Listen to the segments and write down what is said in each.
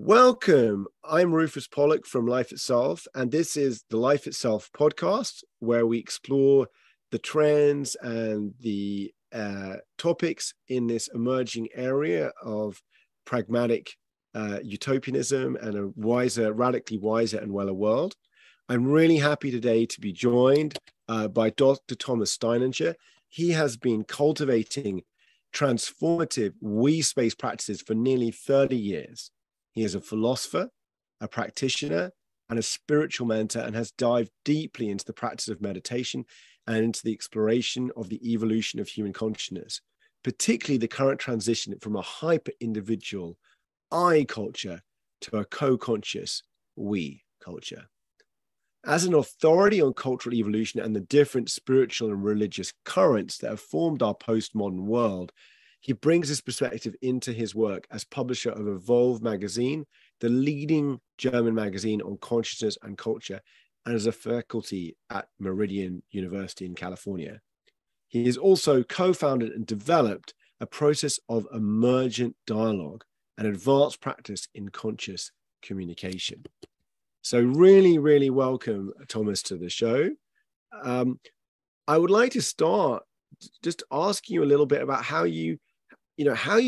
Welcome. I'm Rufus Pollock from Life Itself, and this is the Life Itself podcast, where we explore the trends and the topics in this emerging area of pragmatic utopianism and a radically wiser and weller world. I'm really happy today to be joined by Dr. Thomas Steininger. He has been cultivating transformative we-space practices for nearly 30 years. He is a philosopher, a practitioner, and a spiritual mentor, and has dived deeply into the practice of meditation and into the exploration of the evolution of human consciousness, particularly the current transition from a hyper-individual I culture to a co-conscious we culture. As an authority on cultural evolution and the different spiritual and religious currents that have formed our postmodern world, he brings this perspective into his work as publisher of Evolve magazine, the leading German magazine on consciousness and culture, and as a faculty at Meridian University in California. He has also co-founded and developed a process of emergent dialogue, an advanced practice in conscious communication. So really welcome, Thomas, to the show. I would like to start just asking you a little bit about how you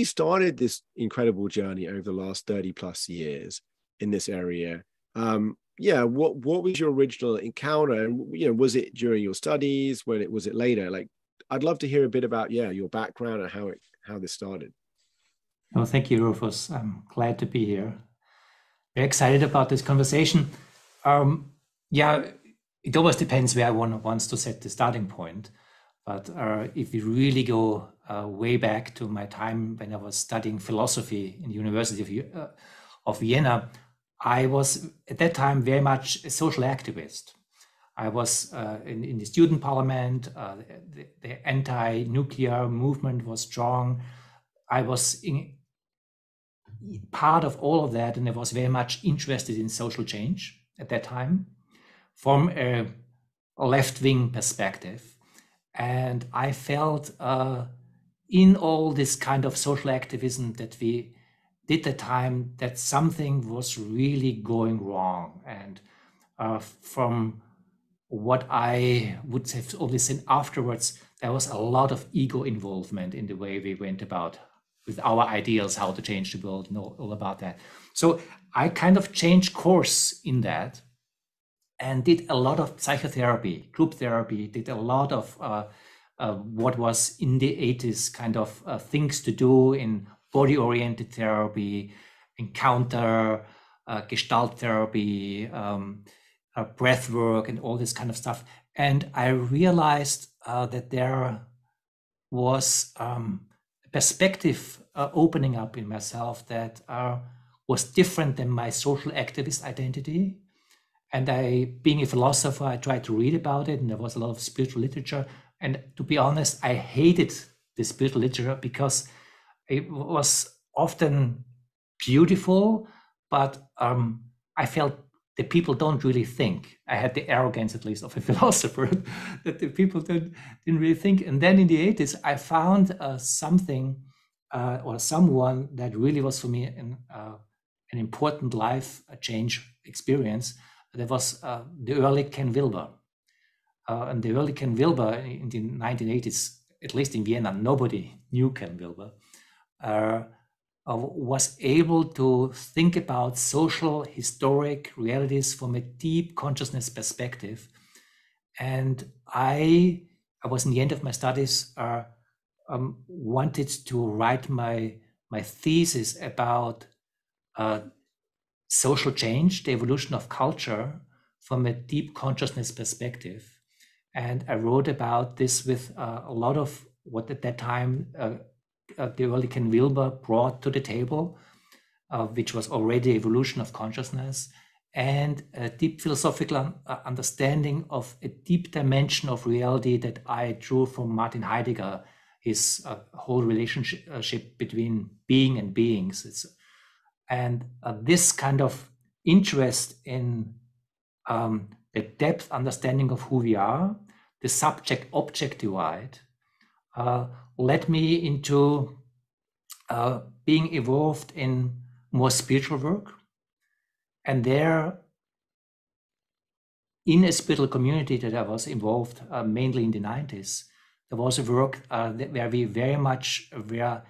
started this incredible journey over the last 30 plus years in this area. What was your original encounter? And, was it during your studies? Was it later? I'd love to hear a bit about, your background and how this started. Oh, thank you, Rufus. I'm glad to be here. Very excited about this conversation. It always depends where one wants to set the starting point. But if we really go way back to my time when I was studying philosophy in the University of Vienna, I was at that time very much a social activist. I was in the student parliament. The anti-nuclear movement was strong. I was part of all of that, and I was very much interested in social change at that time from a left-wing perspective. And I felt in all this kind of social activism that we did at the time that something was really going wrong. And from what I would have only seen afterwards, there was a lot of ego involvement in the way we went about with our ideals, how to change the world, and all about that. So I kind of changed course in that and did a lot of psychotherapy, group therapy, did a lot of what was in the 80s kind of things to do in body-oriented therapy, encounter, gestalt therapy, breath work, and all this kind of stuff. And I realized that there was a perspective opening up in myself that was different than my social activist identity. And being a philosopher, I tried to read about it, and there was a lot of spiritual literature. And to be honest, I hated the spiritual literature because it was often beautiful, but I felt that people don't really think. I had the arrogance, at least, of a philosopher, that the people didn't really think. And then in the 80s, I found something or someone that really was for me an important life change experience. There was the early Ken Wilber. And the early Ken Wilber in the 1980s, at least in Vienna, nobody knew Ken Wilber, was able to think about social, historic realities from a deep consciousness perspective. And I was in the end of my studies, wanted to write my thesis about social change, the evolution of culture from a deep consciousness perspective. And I wrote about this with a lot of what at that time the early Ken Wilber brought to the table, which was already evolution of consciousness and a deep philosophical understanding of a deep dimension of reality that I drew from Martin Heidegger, his whole relationship between being and beings. And this kind of interest in the depth understanding of who we are, the subject-object divide, led me into being involved in more spiritual work, And there, in a spiritual community that I was involved mainly in the 90s, there was a work where we very much were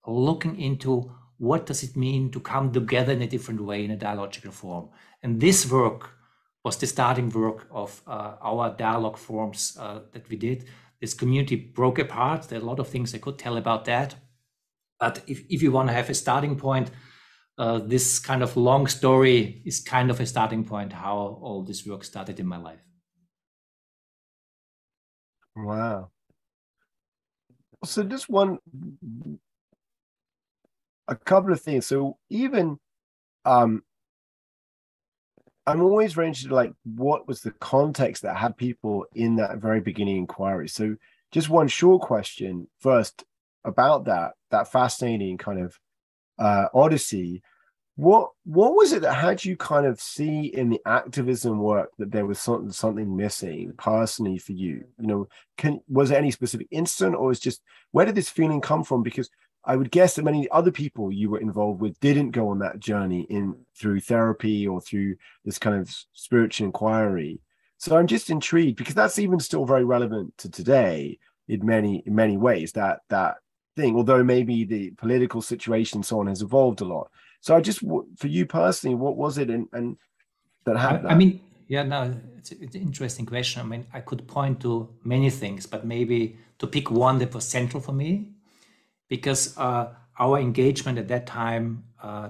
looking into what does it mean to come together in a different way, in a dialogical form. And this work was the starting work of our dialogue forms that we did. This community broke apart. There are a lot of things I could tell about that. But if you want to have a starting point, this kind of long story is kind of a starting point how all this work started in my life. Wow. So just a couple of things. So even I'm always very interested, like, what was the context that had people in that very beginning inquiry? So just one short question first about that fascinating kind of odyssey. What was it that had you kind of see in the activism work that there was something missing personally for you? You know, was there any specific incident, or was just, where did this feeling come from? Because I would guess that many other people you were involved with didn't go on that journey through therapy or through this kind of spiritual inquiry. So I'm just intrigued, because that's even still very relevant to today in many ways, that thing, although maybe the political situation and so on has evolved a lot. So I just, for you personally, what was it and that had that? I mean, yeah, no, it's an interesting question. I mean, I could point to many things, but maybe to pick one that was central for me, because our engagement at that time,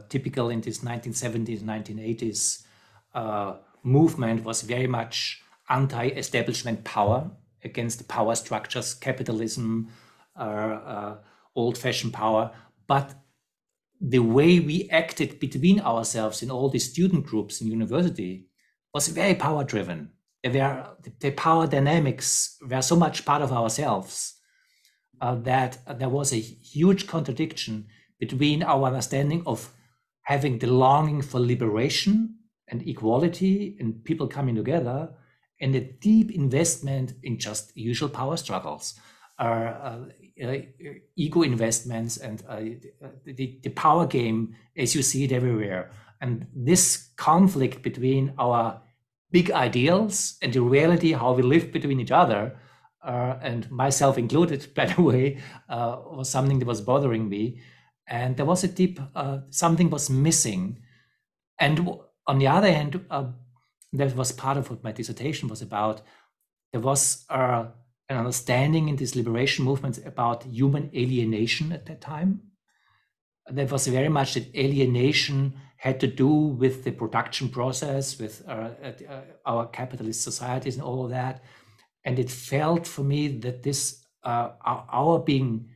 typical in this 1970s, 1980s movement, was very much anti-establishment power, against the power structures, capitalism, old-fashioned power. But the way we acted between ourselves in all these student groups in university was very power-driven. The power dynamics were so much part of ourselves that there was a huge contradiction between our understanding of having the longing for liberation and equality and people coming together, and a deep investment in just usual power struggles, ego investments, and the power game as you see it everywhere. And this conflict between our big ideals and the reality, how we live between each other, and myself included, by the way, was something that was bothering me. And there was a deep, something was missing. And on the other hand, that was part of what my dissertation was about. There was an understanding in these liberation movements about human alienation at that time. That was very much that alienation had to do with the production process, with our capitalist societies and all of that. And it felt for me that this, our being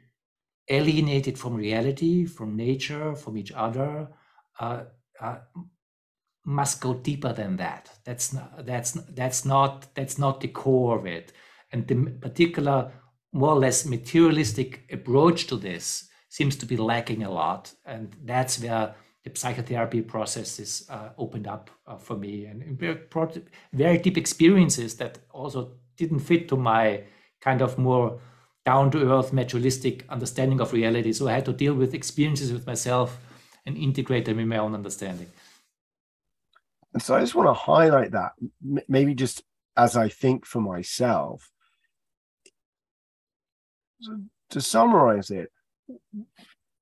alienated from reality, from nature, from each other, must go deeper than that. That's not the core of it. And the particular, more or less materialistic approach to this seems to be lacking a lot. And that's where the psychotherapy process is opened up for me, and brought very deep experiences that also didn't fit to my kind of more down-to-earth materialistic understanding of reality. So I had to deal with experiences with myself and integrate them in my own understanding. And so I just want to highlight that, maybe just as I think for myself. To summarize it,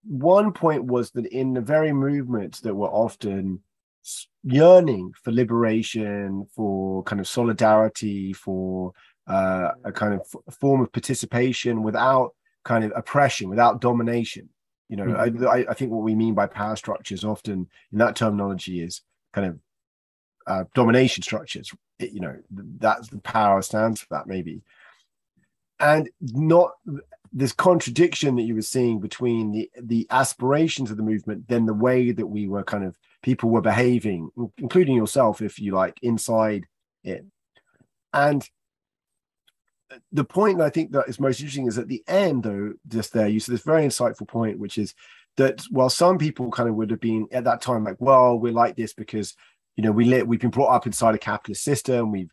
one point was that in the very movements that were often yearning for liberation, for kind of solidarity, for a kind of form of participation without kind of oppression, without domination. You know, I think what we mean by power structures often in that terminology is kind of domination structures. You know, that's the power stands for that, maybe. And not this contradiction that you were seeing between the aspirations of the movement, then the way that we were kind of, people were behaving, including yourself, if you like, inside it. And the point that I think that is most interesting is at the end, though, just there, you said this very insightful point, which is that while some people kind of would have been at that time like, well, we're like this because, you know, we've been brought up inside a capitalist system, we've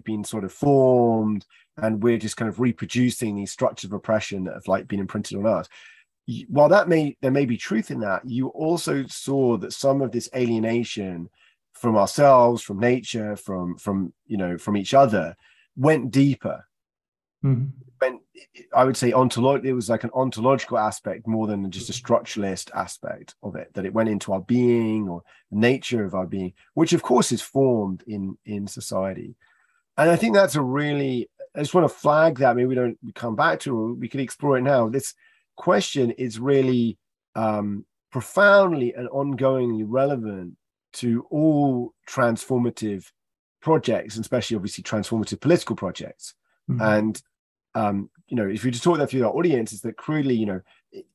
been sort of formed, and we're just kind of reproducing these structures of oppression that have like been imprinted on us. while there may be truth in that, you also saw that some of this alienation from ourselves, from nature, from each other, went deeper. Mm-hmm. I would say it was like an ontological aspect more than just a structuralist aspect of it, that it went into our being or the nature of our being, which of course is formed in society. And I think that's I just want to flag that. Maybe we come back to it, or we could explore it now. This question is really profoundly and ongoingly relevant to all transformative projects, and especially obviously transformative political projects. Mm-hmm. And if you just talk that through our audience, is that crudely,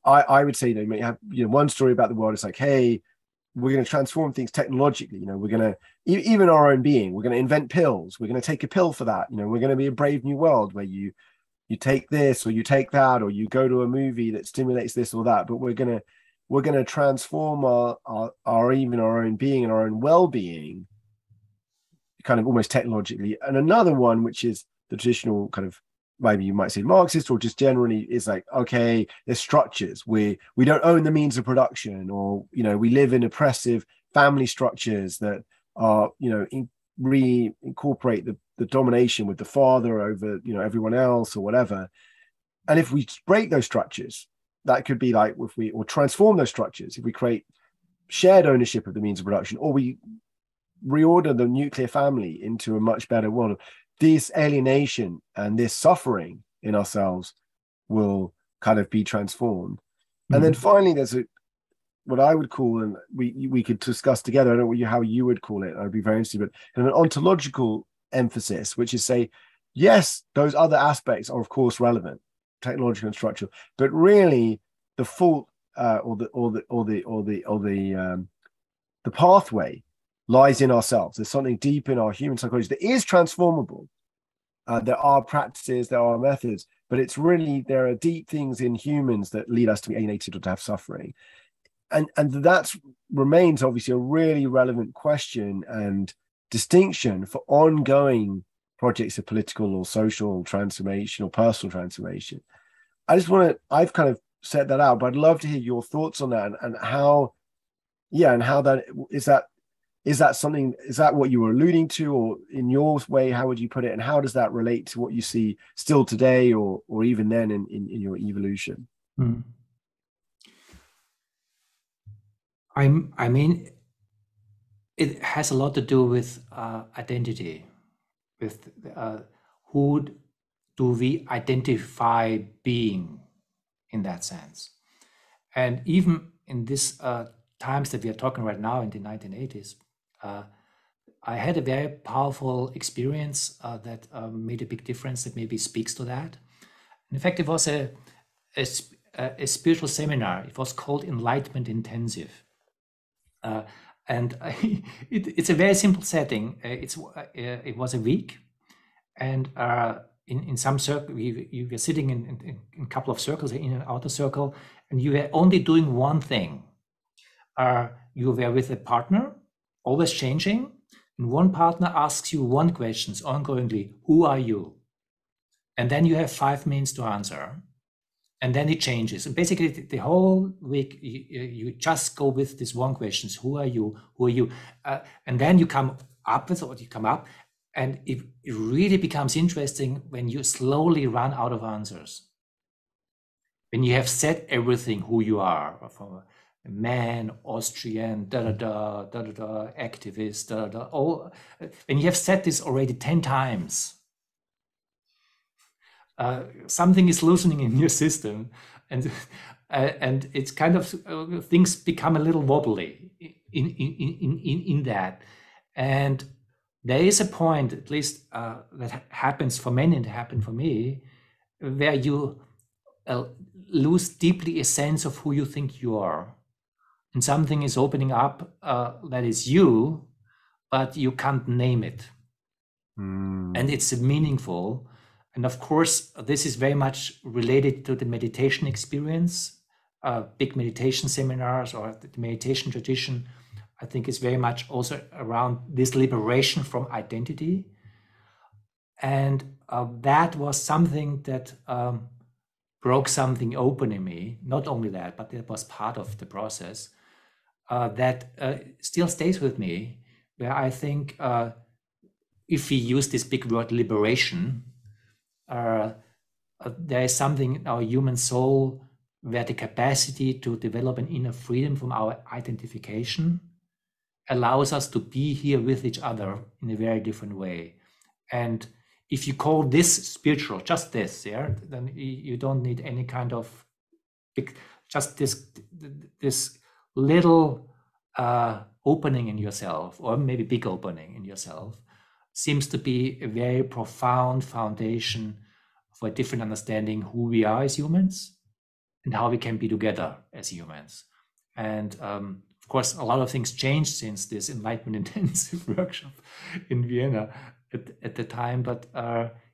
I would say, you have, one story about the world. It's like, hey, we're going to transform things technologically. We're going to, even our own being, we're going to invent pills. We're going to take a pill for that. We're going to be a brave new world where you take this or you take that, or you go to a movie that stimulates this or that. But we're going to transform our own being and our own well-being kind of almost technologically. And another one, which is the traditional kind of, maybe you might say Marxist, or just generally is like, okay, there's structures. We don't own the means of production, or, we live in oppressive family structures that are, reincorporate the domination with the father over, everyone else or whatever. And if we break those structures, that could be like, or transform those structures, if we create shared ownership of the means of production, or we reorder the nuclear family into a much better world, this alienation and this suffering in ourselves will kind of be transformed. Mm-hmm. And then finally, there's what I would call, and we could discuss together, I don't know how you would call it, I'd be very interested, but kind of an ontological emphasis, which is say, yes, those other aspects are of course relevant, technological and structural, but really the fault the pathway lies in ourselves. There's something deep in our human psychology that is transformable. There are practices, there are methods, but it's really, there are deep things in humans that lead us to be alienated or to have suffering. And that remains obviously a really relevant question and distinction for ongoing projects of political or social transformation or personal transformation. I've kind of set that out, but I'd love to hear your thoughts on that and how that is that something, is that what you were alluding to, or in your way, how would you put it? And how does that relate to what you see still today or even then in your evolution? Mm. I mean, it has a lot to do with identity, with who do we identify being in that sense. And even in this times that we are talking right now in the 1980s, I had a very powerful experience that made a big difference, that maybe speaks to that. In fact, it was a spiritual seminar. It was called Enlightenment Intensive. And it's a very simple setting. It was a week, and in some circle, you were sitting in a couple of circles, in an outer circle, and you were only doing one thing. You were with a partner, always changing, and one partner asks you one question ongoingly: who are you? And then you have 5 minutes to answer. And then it changes. And basically, the whole week, you just go with this one question: who are you? Who are you? And then you come up with what you come up. And it really becomes interesting when you slowly run out of answers. When you have said everything who you are, from a man, Austrian, activist, all. When you have said this already 10 times, something is loosening in your system, and it's kind of things become a little wobbly in that. And there is a point, at least that happens for many, and happened for me, where you lose deeply a sense of who you think you are, and something is opening up that is you, but you can't name it, and it's meaningful. And of course, this is very much related to the meditation experience. Big meditation seminars or the meditation tradition, I think, is very much also around this liberation from identity. And that was something that broke something open in me. Not only that, but it was part of the process that still stays with me, where I think if we use this big word liberation, there is something in our human soul where the capacity to develop an inner freedom from our identification allows us to be here with each other in a very different way. And if you call this spiritual, just this, yeah, then you don't need any kind of big, just this little opening in yourself, or maybe big opening in yourself, seems to be a very profound foundation for a different understanding who we are as humans and how we can be together as humans. And of course, a lot of things changed since this Enlightenment Intensive workshop in Vienna at the time, but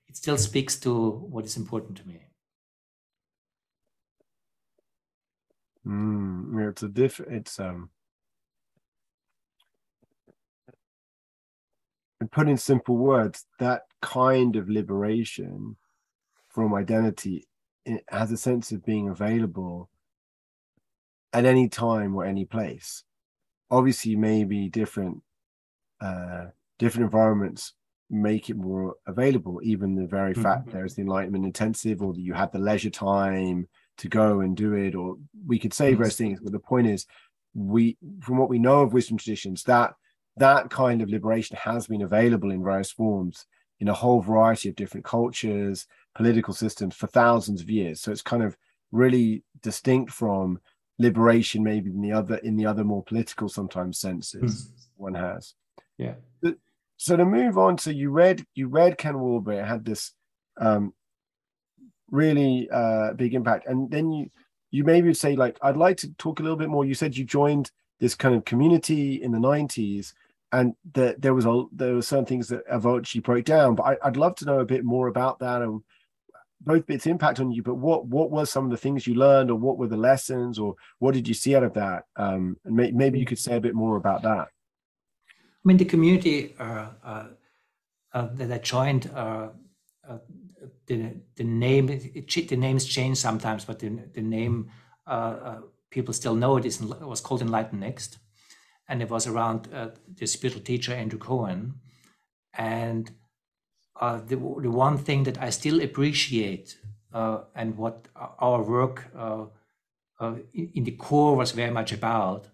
it still speaks to what is important to me. Put in simple words, that kind of liberation from identity, it has a sense of being available at any time or any place. Obviously, maybe different environments make it more available. Even the very fact there's the Enlightenment Intensive, or that you had the leisure time to go and do it, or we could say various things. But the point is, from what we know of wisdom traditions, that kind of liberation has been available in various forms in a whole variety of different cultures, political systems for thousands of years. So it's kind of really distinct from liberation, maybe in the other more political sometimes senses one has. Yeah. So to move on, so you read Ken Wilber. It had this really big impact, and then you maybe would say, like, I'd like to talk a little bit more. You said you joined this kind of community in the 90s, and that there were certain things that eventually broke down. But I'd love to know a bit more about that, and both its impact on you. But what were some of the things you learned, or what were the lessons, or what did you see out of that? And maybe you could say a bit more about that. I mean, the community that I joined, the names change sometimes, but the name people still know it was called Enlighten Next, and it was around the spiritual teacher Andrew Cohen. And the one thing that I still appreciate and what our work in the core was very much about,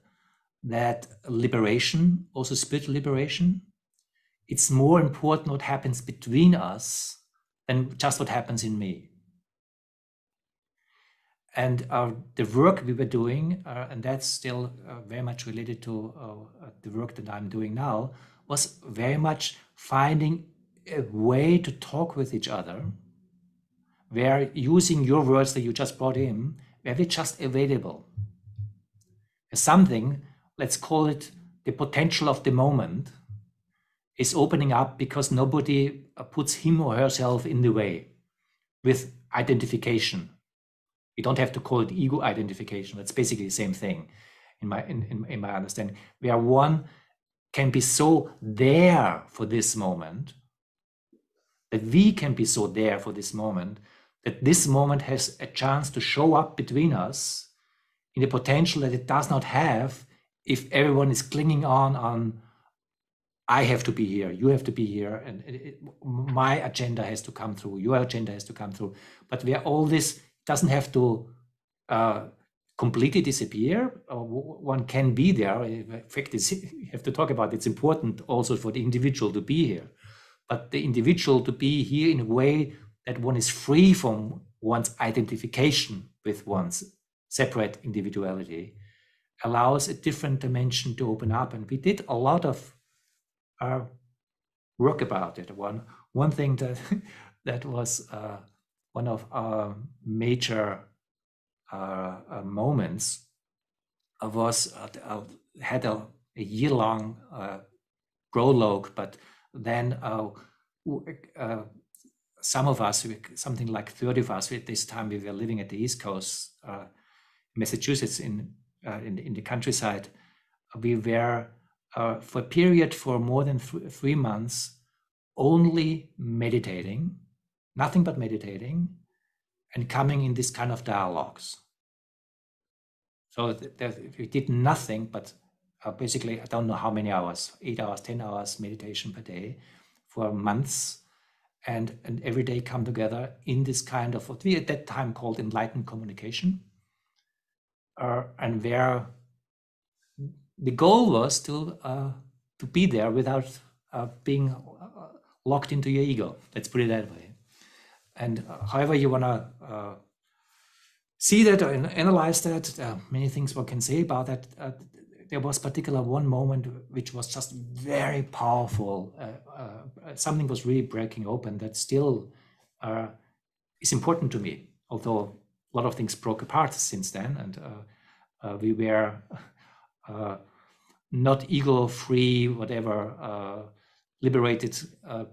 that liberation, also spiritual liberation, it's more important what happens between us than just what happens in me. And the work we were doing, and that's still very much related to the work that I'm doing now, was very much finding a way to talk with each other, where, using your words that you just brought in, where we're just available. Something, let's call it the potential of the moment, is opening up because nobody puts him or herself in the way with identification. You don't have to call it ego identification. That's basically the same thing in my understanding, where one can be so there for this moment, that we can be so there for this moment, that this moment has a chance to show up between us in the potential that it does not have if everyone is clinging on I have to be here, you have to be here, and my agenda has to come through, your agenda has to come through. But where all this doesn't have to completely disappear, one can be there. In fact, you have to talk about it's important also for the individual to be here. But the individual to be here in a way that one is free from one's identification with one's separate individuality allows a different dimension to open up. And we did a lot of work about it. One thing that was one of our major moments was had a year-long prologue, but then some of us, something like 30 of us at this time, we were living at the East Coast, Massachusetts, in the countryside. We were for a period for more than 3 months only meditating, nothing but meditating, and coming in this kind of dialogues. So we did nothing but basically, I don't know how many hours, 8 hours, 10 hours meditation per day for months, and every day come together in this kind of what we at that time called enlightened communication, and where the goal was to be there without being locked into your ego. Let's put it that way. And however you want to see that or analyze that, many things one can say about that. There was particular one moment which was just very powerful. Something was really breaking open that still is important to me, although a lot of things broke apart since then, and we were not ego-free, whatever, liberated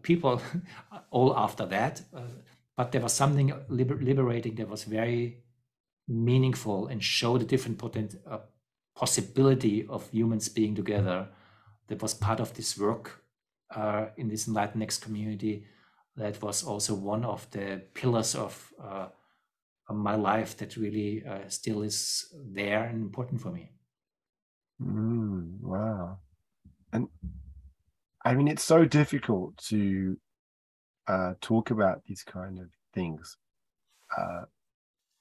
people all after that. But there was something liberating that was very meaningful and showed a different possibility of humans being together. That was part of this work in this Enlightened Next community. That was also one of the pillars of my life that really still is there and important for me. Wow. And I mean, it's so difficult to talk about these kind of things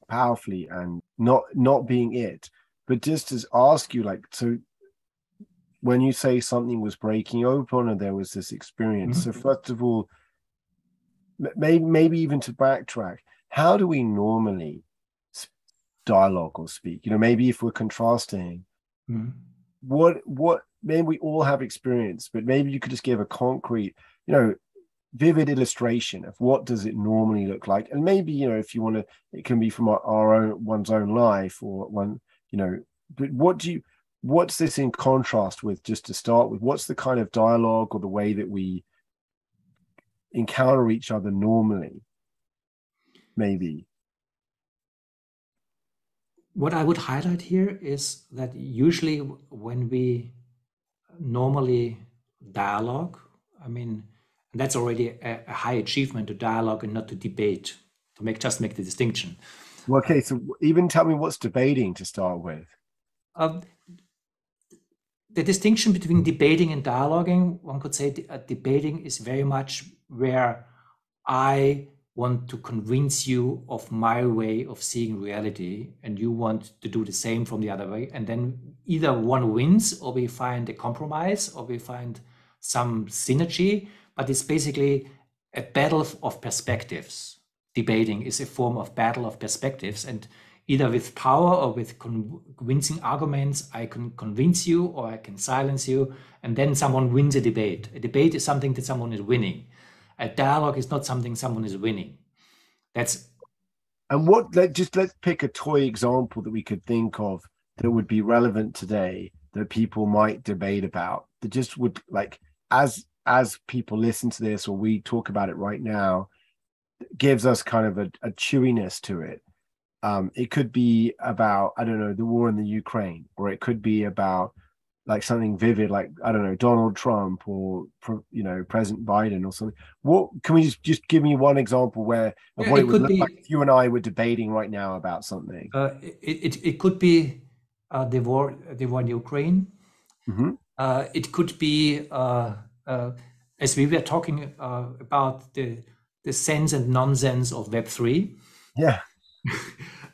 powerfully and not being it, but just to ask you, like, so when you say something was breaking open and there was this experience, so first of all, maybe even to backtrack, how do we normally dialogue or speak? You know, maybe if we're contrasting, what maybe we all have experience, but maybe you could just give a concrete, you know, vivid illustration of what does it normally look like. And maybe, you know, if you want to, it can be from our own, one's own life, or one, you know, but what's this in contrast with, just to start with? What's the kind of dialogue or the way that we encounter each other normally, maybe? What I would highlight here is that usually when we normally dialogue, I mean, that's already a high achievement, to dialogue and not to debate, to just make the distinction. Well, okay, so even tell me what's debating to start with. The distinction between debating and dialoguing, one could say debating is very much where I want to convince you of my way of seeing reality, and you want to do the same from the other way. And then either one wins, or we find a compromise, or we find some synergy, but it's basically a battle of perspectives. Debating is a form of battle of perspectives, and either with power or with convincing arguments, I can convince you or I can silence you, and then someone wins a debate. A debate is something that someone is winning. A dialogue is not something someone is winning. And let's pick a toy example that we could think of that would be relevant today, that people might debate about, that just would, like, as people listen to this or we talk about it right now, gives us kind of a chewiness to it. It could be about, I don't know, the war in the Ukraine, or it could be about like something vivid, like, I don't know, Donald Trump, or, you know, President Biden or something. What can we just give me one example where of what it would look like if you and I were debating right now about something? It could be the war in Ukraine. It could be as we were talking about the sense and nonsense of Web3. Yeah.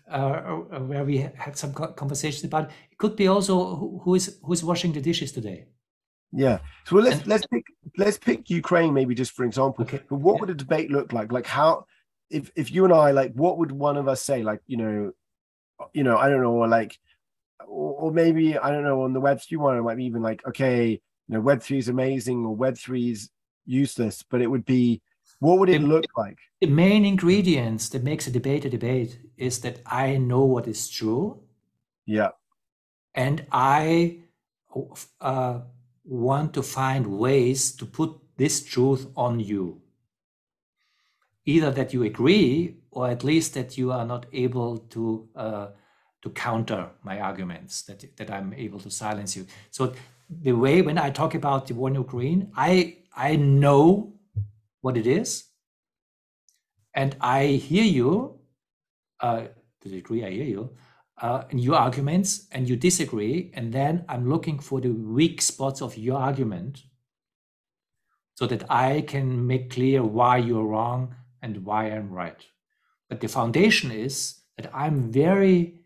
Where we had some conversations about it. It could be also who's washing the dishes today. Yeah. So let's pick Ukraine maybe just for example. Okay. But what would a debate look like? Like, how, if you and I, like, what would one of us say? Like, you know, I don't know, or like, or maybe, I don't know, on the Web3 one, it might be even like, okay, you know, Web3 is amazing or Web3 is useless, but it would be, what would it look like? The main ingredients that makes a debate is that I know what is true. Yeah. And I want to find ways to put this truth on you. Either that you agree, or at least that you are not able to counter my arguments, that I'm able to silence you. So the way, when I talk about the war in Ukraine, I know what it is, and I hear you, to the degree I hear you, and your arguments, and you disagree, and then I'm looking for the weak spots of your argument so that I can make clear why you're wrong and why I'm right. But the foundation is that I'm very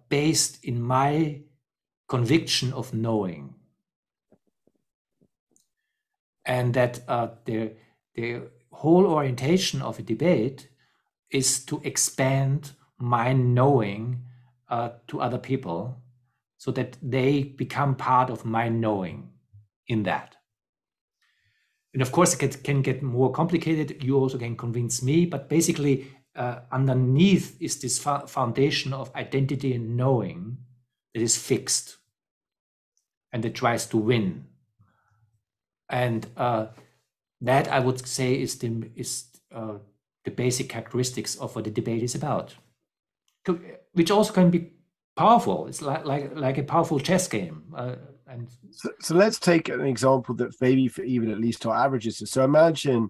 based in my conviction of knowing, and that the whole orientation of a debate is to expand my knowing to other people so that they become part of my knowing in that. And of course, it can get more complicated. You also can convince me, but basically underneath is this foundation of identity and knowing that is fixed and that tries to win. And that, I would say, is the basic characteristics of what the debate is about, which also can be powerful. It's like a powerful chess game. So let's take an example that maybe for even at least our averages. So imagine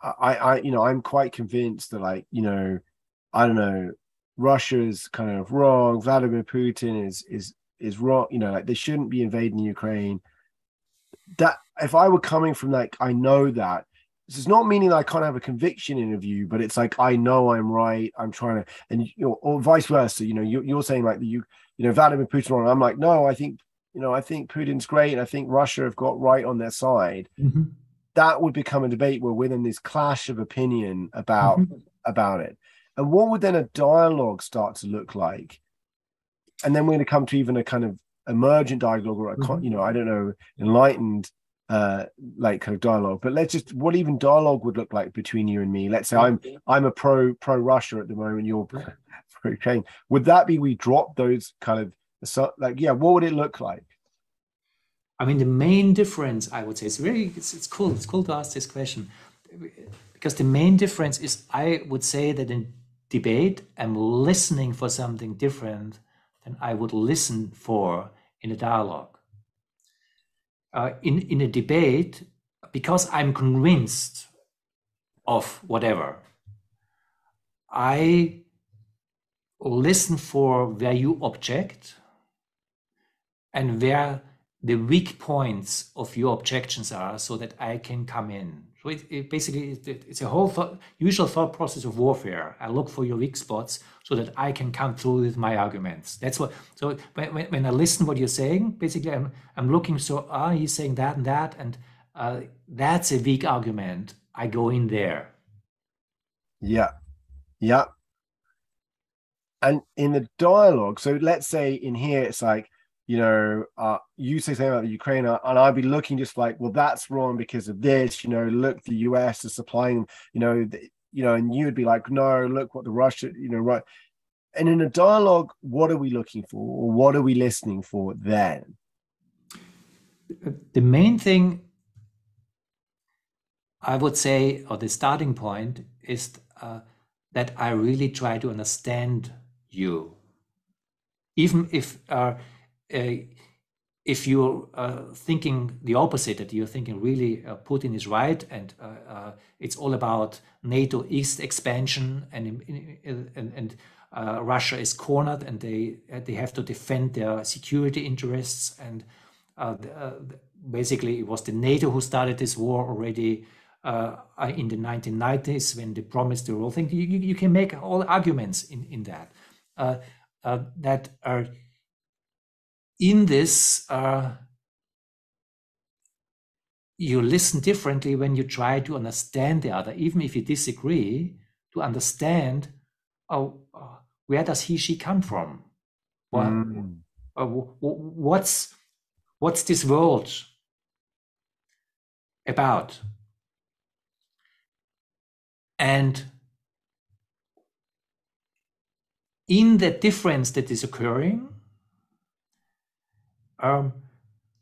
I'm quite convinced that, like, I don't know, Russia is kind of wrong. Vladimir Putin is wrong. Like, they shouldn't be invading Ukraine. That if I were coming from, like, I know that this is not meaning that I can't have a conviction in a view, but it's like I know I'm right. I'm trying to, and or vice versa. You're saying like Vladimir Putin wrong. I'm like, no, I think Putin's great, and I think Russia have got right on their side. Mm-hmm. That would become a debate where we're in this clash of opinion about it. And what would then a dialogue start to look like? And then we're going to come to even a kind of emergent dialogue, or I don't know, enlightened like kind of dialogue. But what even dialogue would look like between you and me. Let's say I'm a pro Russia at the moment, you're pro Ukraine. Would that be we drop those kind of, so, like, yeah, what would it look like? I mean, the main difference, I would say, it's cool. It's cool to ask this question, because the main difference is, I would say that in debate, I'm listening for something different than I would listen for in a dialogue. In a debate, because I'm convinced of whatever, I listen for where you object and where the weak points of your objections are, so that I can come in. So it's a whole usual thought process of warfare. I look for your weak spots so that I can come through with my arguments. That's what. So when I listen what you're saying, basically I'm looking. So he's saying that and that, and that's a weak argument. I go in there. Yeah. And in the dialogue, so let's say in here it's like, you say something about the Ukraine, and I'd be looking just like, well, that's wrong because of this. Look, the US is supplying, and you would be like, no, look what the Russia, right. And in a dialogue, what are we looking for, or what are we listening for then? The main thing, I would say, or the starting point is that I really try to understand you, even if you're thinking the opposite, that you're thinking really Putin is right, and it's all about NATO East expansion, and Russia is cornered, and they have to defend their security interests, and basically it was the NATO who started this war already in the 1990s, when they promised the whole thing. You can make all arguments in that that are in this. You listen differently when you try to understand the other, even if you disagree, to understand where does she come from? What's this world about? And in the difference that is occurring,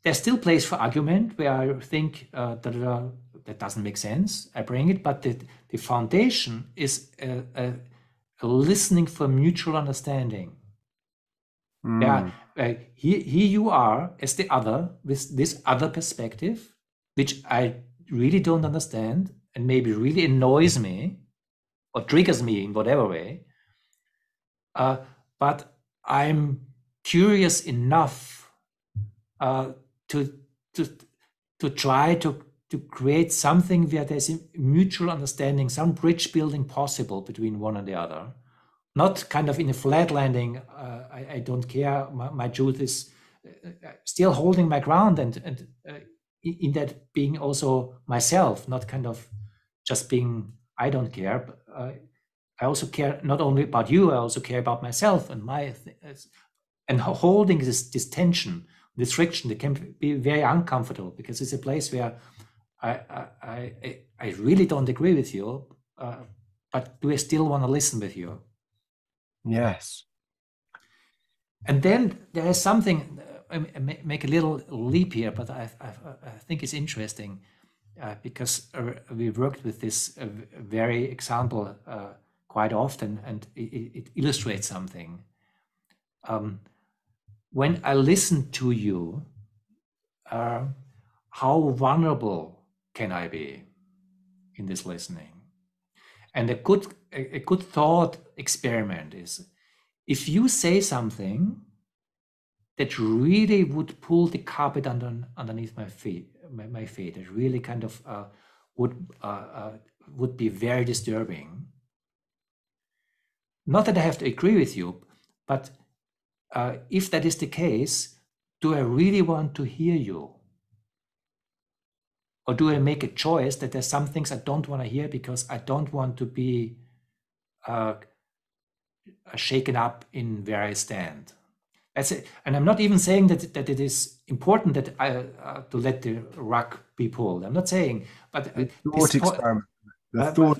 there's still place for argument where I think that doesn't make sense. I bring it, but the foundation is a listening for mutual understanding. Yeah, here you are as the other with this other perspective, which I really don't understand and maybe really annoys me, or triggers me in whatever way. But I'm curious enough to try to create something where there's a mutual understanding, some bridge building possible between one and the other. Not kind of in a flat landing, I don't care, my truth is still holding my ground, and in that being also myself, not kind of just being, I don't care, but I also care not only about you, I also care about myself and and holding this tension, this friction, that can be very uncomfortable, because it's a place where I really don't agree with you, but do I still want to listen with you? Yes. And then there is something, I make a little leap here, but I think it's interesting, because we worked with this very example quite often, and it illustrates something. When I listen to you, how vulnerable can I be in this listening? And a good thought experiment is, if you say something that really would pull the carpet underneath my feet, that really kind of would be very disturbing. Not that I have to agree with you, but if that is the case, do I really want to hear you? Or do I make a choice that there's some things I don't want to hear because I don't want to be shaken up in where I stand? That's it. And I'm not even saying that it is important that to let the rug be pulled. I'm not saying, but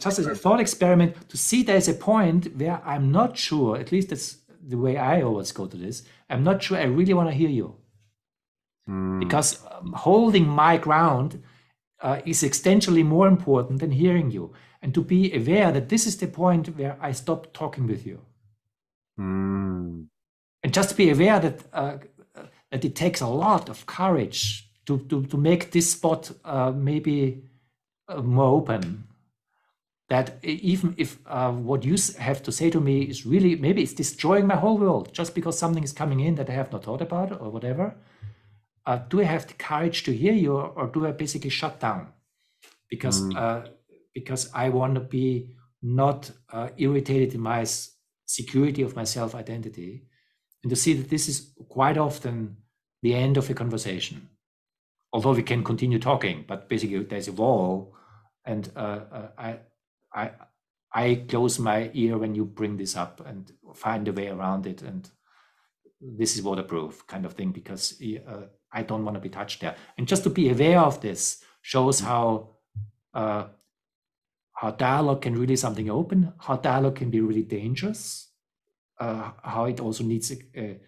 just a thought experiment to see there's a point where I'm not sure, at least that's the way I always go to this, I'm not sure I really want to hear you. Because holding my ground is existentially more important than hearing you. And to be aware that this is the point where I stop talking with you. And just to be aware that that it takes a lot of courage to make this spot maybe more open. That even if what you have to say to me is really, maybe it's destroying my whole world, just because something is coming in that I have not thought about or whatever, do I have the courage to hear you, or do I basically shut down? Because I want to be not irritated in my security of my self-identity, and to see that this is quite often the end of a conversation. Although we can continue talking, but basically there's a wall, and I close my ear when you bring this up and find a way around it, and this is waterproof kind of thing, because I don't want to be touched there. And just to be aware of this shows how dialogue can really something open, how dialogue can be really dangerous, how it also needs a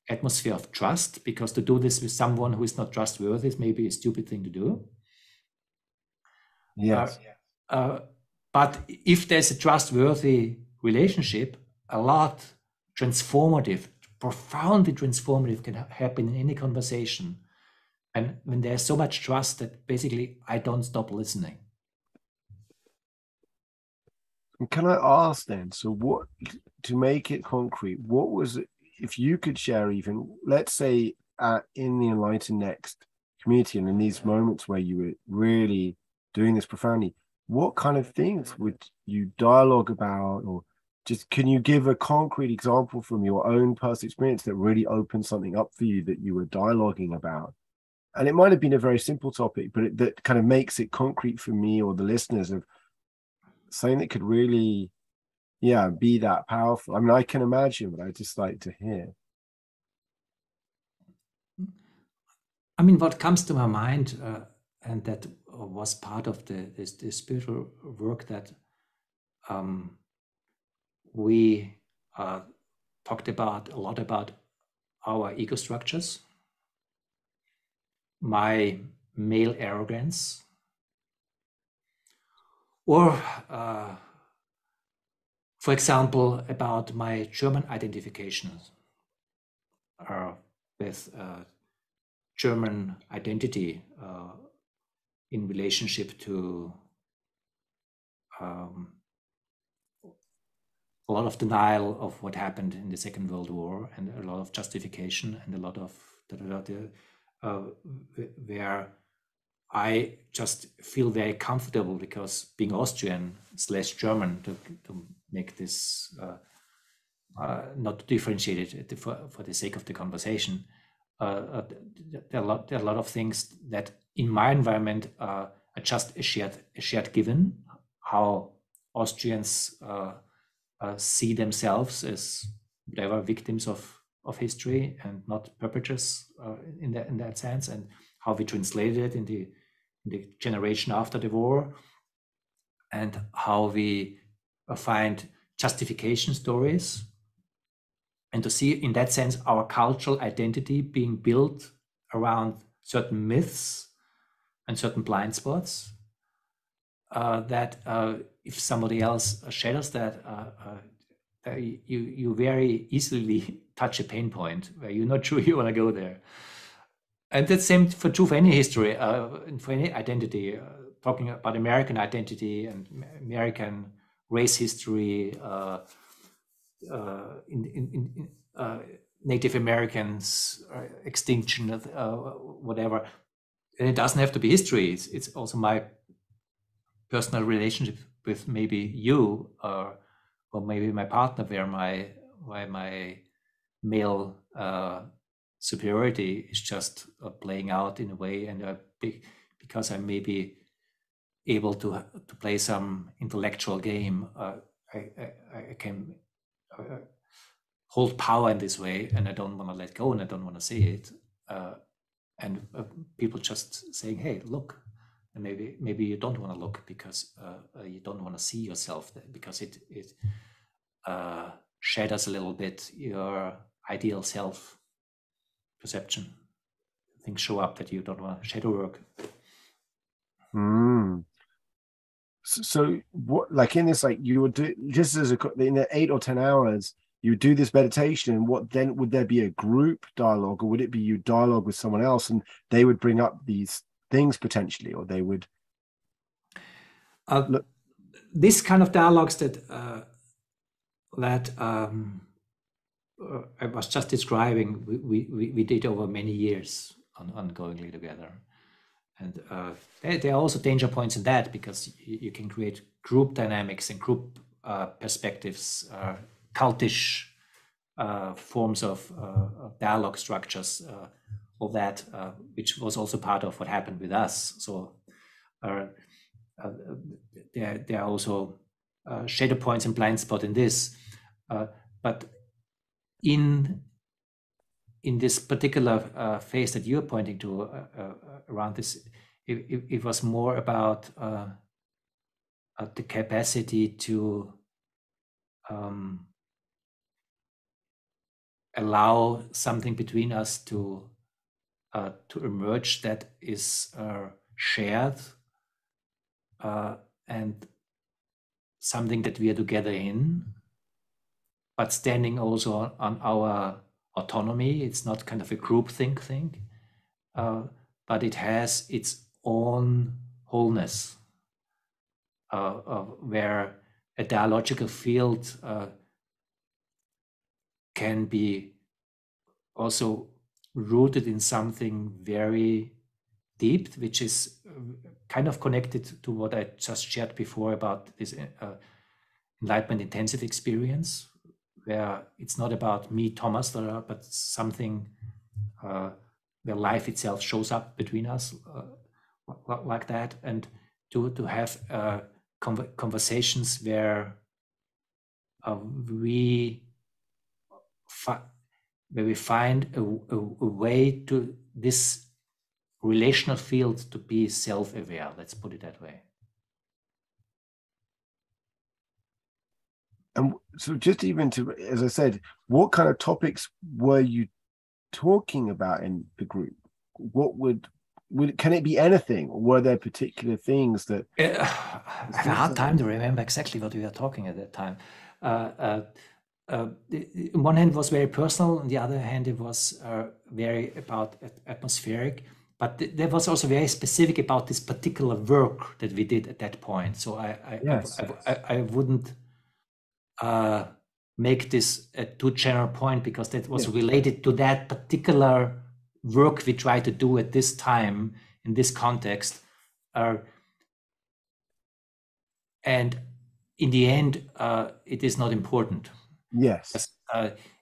atmosphere of trust, because to do this with someone who is not trustworthy is maybe a stupid thing to do. Yes. But if there's a trustworthy relationship, a lot transformative, profoundly transformative can happen in any conversation. And when there's so much trust that basically I don't stop listening. Can I ask then, so what, to make it concrete, what was it, if you could share even, let's say in the Enlightened Next community and in these moments where you were really doing this profoundly, what kind of things would you dialogue about, or just can you give a concrete example from your own personal experience that really opened something up for you that you were dialoguing about? And it might have been a very simple topic, but that kind of makes it concrete for me or the listeners of something that could really, be that powerful. I mean, I can imagine, but I'd just like to hear. I mean, what comes to my mind, and that was part of the spiritual work that we talked about a lot about our ego structures, my male arrogance, or for example, about my German identifications with German identity in relationship to a lot of denial of what happened in the Second World War, and a lot of justification, and a lot of where I just feel very comfortable, because being Austrian/German, to make this not differentiated for the sake of the conversation, there are a lot of things that in my environment are just a shared given. How Austrians see themselves as whatever victims of history and not perpetrators in that sense, and how we translated it in the generation after the war, and how we find justification stories, and to see in that sense our cultural identity being built around certain myths and certain blind spots, that if somebody else shadows that, you very easily touch a pain point where you're not sure you want to go there. And that's same true for any history, for any identity. Talking about American identity and American race history, Native Americans, extinction, whatever. And it doesn't have to be history. It's also my personal relationship with maybe you, or maybe my partner, where my male superiority is just playing out in a way, and because I may be able to play some intellectual game, I can hold power in this way, and I don't want to let go, and I don't want to say it. And people just saying, "Hey, look," and maybe you don't want to look because you don't want to see yourself, because it shatters a little bit your ideal self perception. Things show up that you don't want to shadow work. So what, like in this, like you would do just as in the 8 or 10 hours, you do this meditation. What then would there be a group dialogue, or would it be you dialogue with someone else and they would bring up these things potentially, or they would look, this kind of dialogues that I was just describing, we did over many years ongoingly together. And there are also danger points in that, because you can create group dynamics and group perspectives, cultish forms of dialogue structures, all that, which was also part of what happened with us. So there are also shadow points and blind spot in this. But in this particular phase that you're pointing to around this, it was more about the capacity to allow something between us to emerge that is shared, and something that we are together in, but standing also on our autonomy. It's not kind of a groupthink thing, but it has its own wholeness, where a dialogical field can be also rooted in something very deep, which is kind of connected to what I just shared before about this enlightenment intensive experience, where it's not about me, Thomas, but something where life itself shows up between us, like that, and to have conversations where we find a way to this relational field to be self-aware. Let's put it that way. And so just even to, as I said, what kind of topics were you talking about in the group? What would can it be anything, or were there particular things that I have a hard time to remember exactly what we were talking at that time. On one hand, it was very personal. On the other hand, it was very about atmospheric. But that was also very specific about this particular work that we did at that point. So I wouldn't make this a too general point, because that was related to that particular work we try to do at this time in this context. And in the end, it is not important. Yes.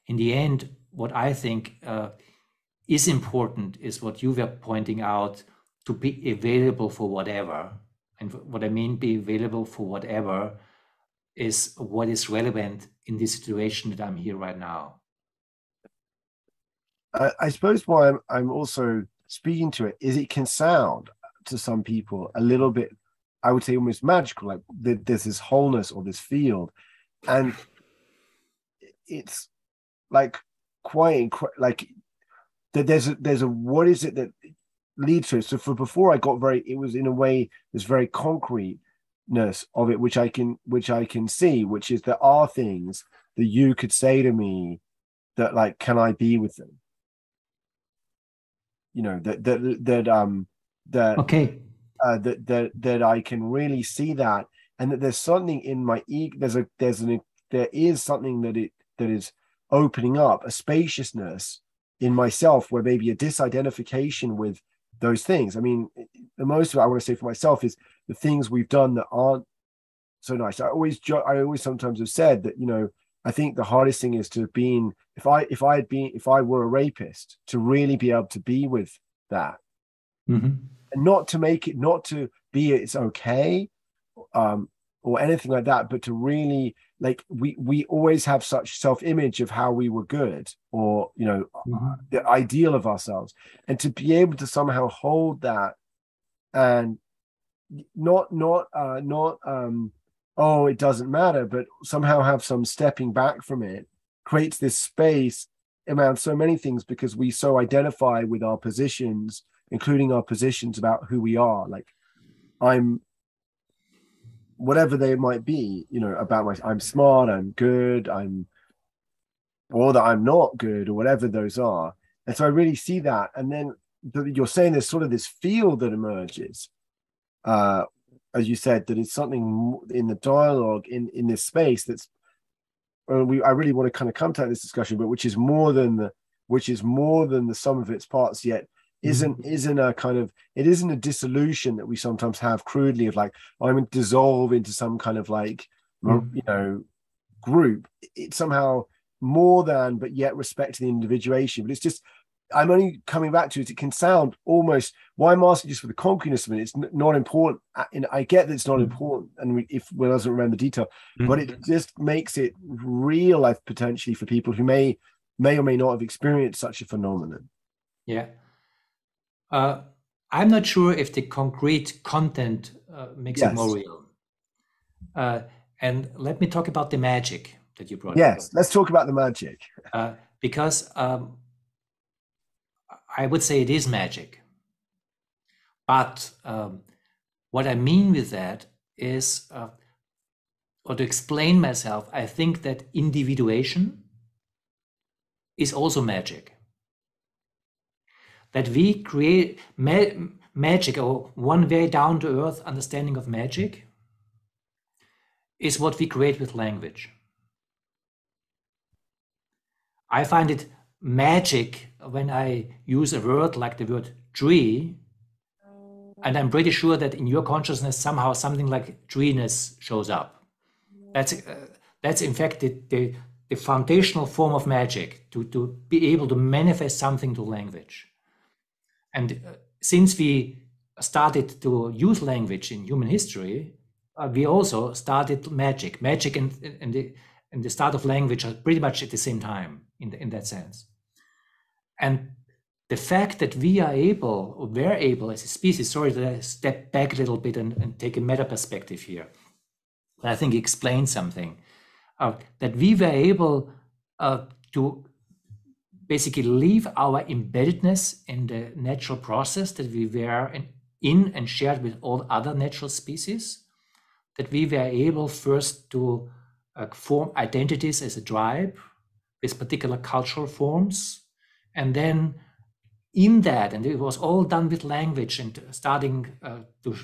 In the end, what I think is important is what you were pointing out, to be available for whatever. And what I mean be available for whatever is what is relevant in this situation that I'm here right now. I suppose why I'm also speaking to it is it can sound to some people a little bit, I would say almost magical, like there's this wholeness or this field, and it's like quite like that there's a what is it that leads to it. So for before I got very, it was in a way this very concreteness of it, which I can see, which is there are things that you could say to me that, like, can I be with them? You know, Okay. that I can really see that, and that there's something in my ego. There is something that is opening up a spaciousness in myself, where maybe a disidentification with those things. I mean, the most of it I want to say for myself is the things we've done that aren't so nice. I always sometimes have said that, you know, I think the hardest thing is to have been, if I were a rapist, to really be able to be with that, and not to make it, not to be it's okay, or anything like that, but to really, like, we always have such self-image of how we were good, or, you know, the ideal of ourselves, and to be able to somehow hold that and not oh, it doesn't matter, but somehow have some stepping back from it, creates this space around so many things, because we so identify with our positions, including our positions about who we are. Like, I'm, whatever they might be, you know, about I'm smart, I'm good, or that I'm not good, or whatever those are. And so I really see that. And then you're saying there's sort of this field that emerges, as you said, that it's something in the dialogue in this space that's, I really want to kind of come to this discussion, but which is more than the sum of its parts, yet isn't a kind of, it isn't a dissolution that we sometimes have crudely of, like, I'm going to dissolve into some kind of, like, you know, group. It's somehow more than, but yet respecting the individuation. But it's just, I'm only coming back to it. It can sound almost, why I'm asking just for the concreteness of it. It's not important. And I get that it's not important, and if one doesn't remember the detail, but it just makes it real life potentially for people who may or may not have experienced such a phenomenon. Yeah. I'm not sure if the concrete content makes it more real. And let me talk about the magic that you brought. Yes, let's talk about the magic. Because I would say it is magic. But what I mean with that is, or to explain myself, I think that individuation is also magic. That we create magic, or one very down-to-earth understanding of magic, is what we create with language. I find it magic when I use a word like the word tree, and I'm pretty sure that in your consciousness somehow something like treeness shows up. That's in fact the foundational form of magic, to be able to manifest something to language. And since we started to use language in human history, we also started magic. Magic and the start of language are pretty much at the same time in that sense. And the fact that we are able, or were able as a species, sorry that I step back a little bit and take a meta perspective here, that I think explains something, that we were able to basically leave our embeddedness in the natural process that we were in and shared with all other natural species, that we were able first to form identities as a tribe with particular cultural forms, and then in that, and it was all done with language and starting to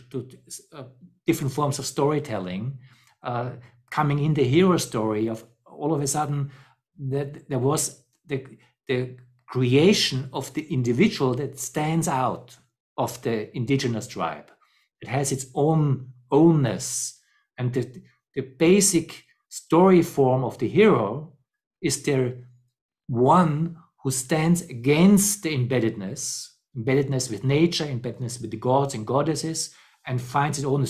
different forms of storytelling, coming in the hero story of all of a sudden that there was the creation of the individual that stands out of the indigenous tribe. It has its own ownness, and the basic story form of the hero is the one who stands against the embeddedness with nature, embeddedness with the gods and goddesses, and finds its own.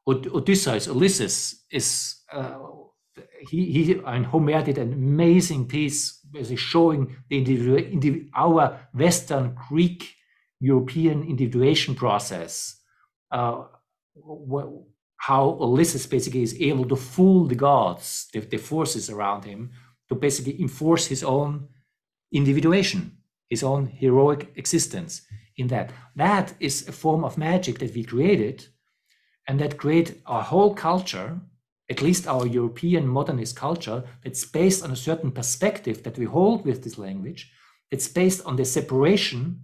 Ulysses is and Homer did an amazing piece showing our Western Greek European individuation process, how Ulysses basically is able to fool the gods, the forces around him, to basically enforce his own individuation, his own heroic existence in that. That is a form of magic that we created, and that create our whole culture, at least our European modernist culture, that's based on a certain perspective that we hold with this language. It's based on the separation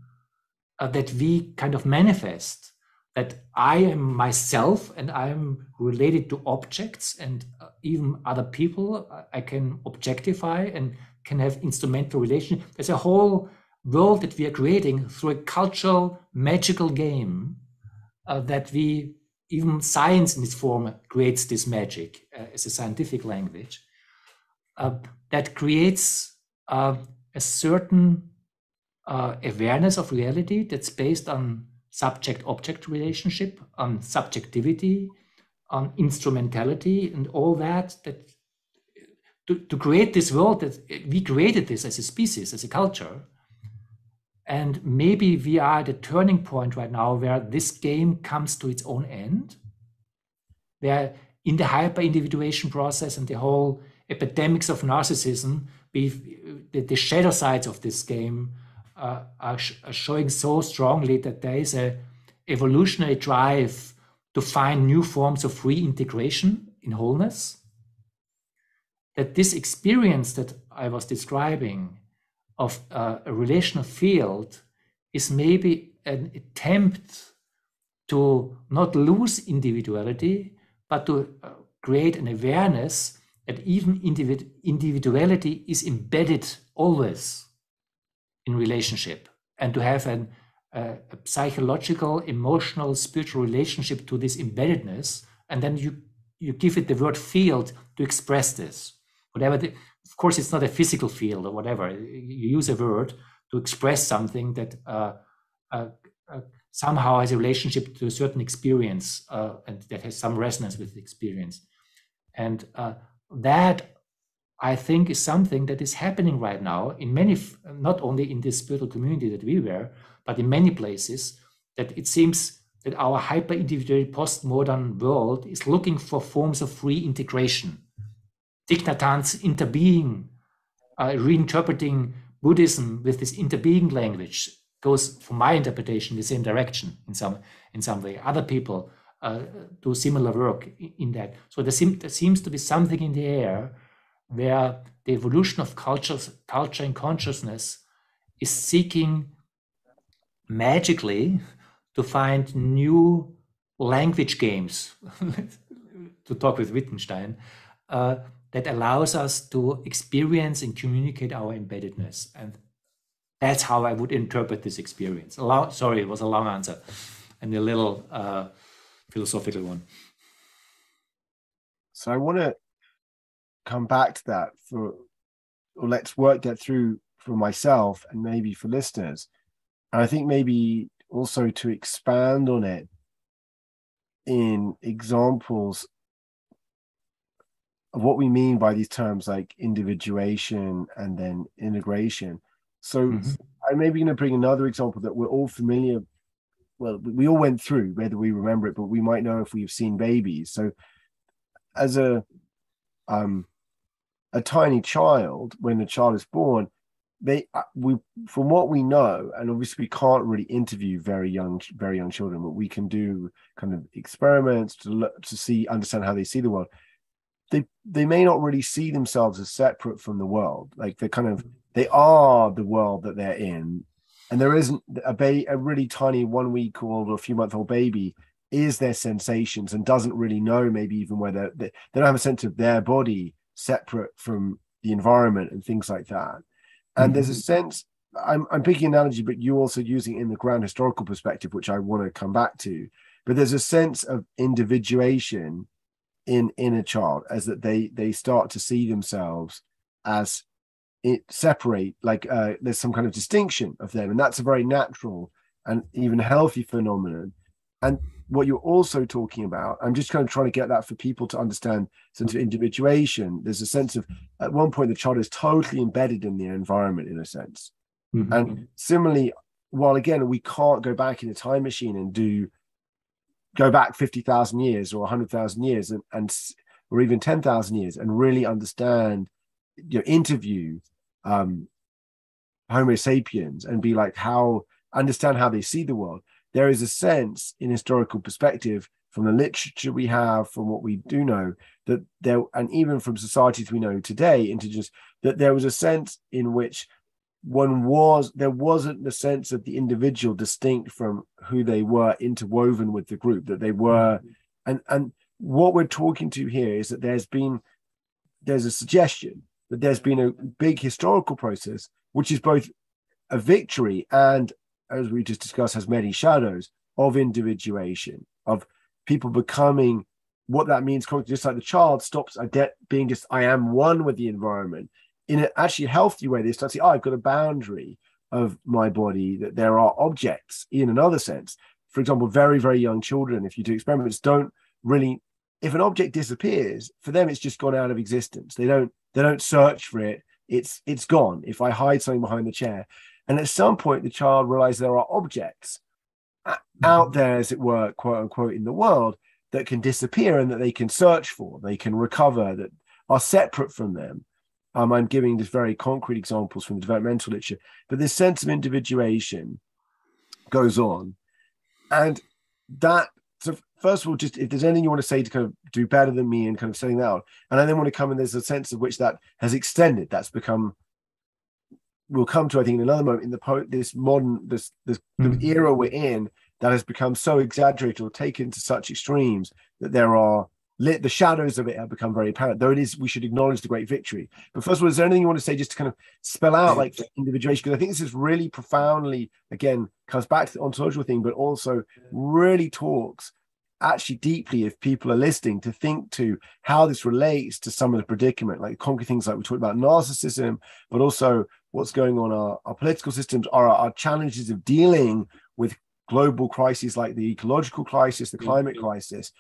that we kind of manifest, that I am myself and I am related to objects and even other people I can objectify and can have instrumental relation. There's a whole world that we are creating through a cultural, magical game that we, even science in its form creates this magic as a scientific language that creates a certain awareness of reality that's based on subject-object relationship, on subjectivity, on instrumentality, and all that to create this world that we created this as a species, as a culture. And maybe we are at a turning point right now where this game comes to its own end, where in the hyper-individuation process and the whole epidemics of narcissism, the shadow sides of this game are showing so strongly that there is a evolutionary drive to find new forms of reintegration in wholeness, that this experience that I was describing of a relational field is maybe an attempt to not lose individuality, but to create an awareness that even individuality is embedded always in relationship, and to have a psychological, emotional, spiritual relationship to this embeddedness, and then you give it the word field to express this. Whatever of course, it's not a physical field or whatever. You use a word to express something that somehow has a relationship to a certain experience and that has some resonance with the experience. And that, I think, is something that is happening right now in many, not only in this spiritual community that we were, but in many places, that it seems that our hyper-individual postmodern world is looking for forms of reintegration. Thich Nhat Hanh's interbeing, reinterpreting Buddhism with this interbeing language goes, from my interpretation, the same direction in some way. Other people do similar work in that. So there seems to be something in the air where the evolution of culture and consciousness is seeking magically to find new language games, to talk with Wittgenstein, that allows us to experience and communicate our embeddedness. And that's how I would interpret this experience. Sorry, it was a long answer and a little philosophical one. So I want to come back to that or let's work that through for myself and maybe for listeners. And I think maybe also to expand on it in examples of what we mean by these terms like individuation and then integration. So I'm maybe going to bring another example that we're all familiar. Well, we all went through, whether we remember it, but we might know if we've seen babies. So as a tiny child, when the child is born, from what we know, and obviously we can't really interview very young children, but we can do kind of experiments to understand how they see the world. They may not really see themselves as separate from the world. Like they are the world that they're in, and there isn't a really tiny 1 week old or a few month old baby is their sensations and doesn't really know maybe even whether they don't have a sense of their body separate from the environment and things like that. And there's a Mhm. sense, I'm picking an analogy, but you're also using it in the ground historical perspective, which I want to come back to. But there's a sense of individuation in a child, as that they start to see themselves as it separate, like there's some kind of distinction of them, and that's a very natural and even healthy phenomenon. And what you're also talking about, I'm just kind of trying to get that for people to understand, sense of individuation. There's a sense of, at one point, the child is totally embedded in their environment in a sense. Mhm. And similarly, while again we can't go back in a time machine and go back 50,000 years or 100,000 years and or even 10,000 years and really understand, interview um, Homo sapiens and be like, understand how they see the world. There is a sense in historical perspective from the literature we have, from what we do know, that there, and even from societies we know today, into just that there was a sense in which there wasn't the sense of the individual distinct from who they were, interwoven with the group, that they were. And what we're talking to here is that there's a suggestion that there's been a big historical process, which is both a victory and, as we just discussed, has many shadows, of individuation, of people becoming what that means. Just like the child stops being just, I am one with the environment. In an actually healthy way, they start to say, I've got a boundary of my body, that there are objects in another sense. For example, very, very young children, if you do experiments, don't really, if an object disappears, for them, it's just gone out of existence. They don't search for it. It's gone. If I hide something behind the chair, and at some point, the child realizes there are objects out there, as it were, quote unquote, in the world that can disappear and that they can search for, they can recover, that are separate from them. I'm giving just very concrete examples from the developmental literature, but this sense of individuation goes on. And that, so first of all, just if there's anything you want to say to kind of do better than me and kind of setting that out, and I then want to come in, there's a sense of which that has extended, that's become, we'll come to, I think, in another moment, in this modern, the era we're in, that has become so exaggerated or taken to such extremes that the shadows of it have become very apparent. Though it is, we should acknowledge the great victory. But first of all, is there anything you want to say just to kind of spell out, like, individuation? Because I think this is really profoundly, again, comes back to the ontological thing, but also really talks actually deeply, if people are listening, to think to how this relates to some of the predicament, like concrete things like we talked about narcissism, but also what's going on our political systems, our challenges of dealing with global crises like the ecological crisis, the climate crisis.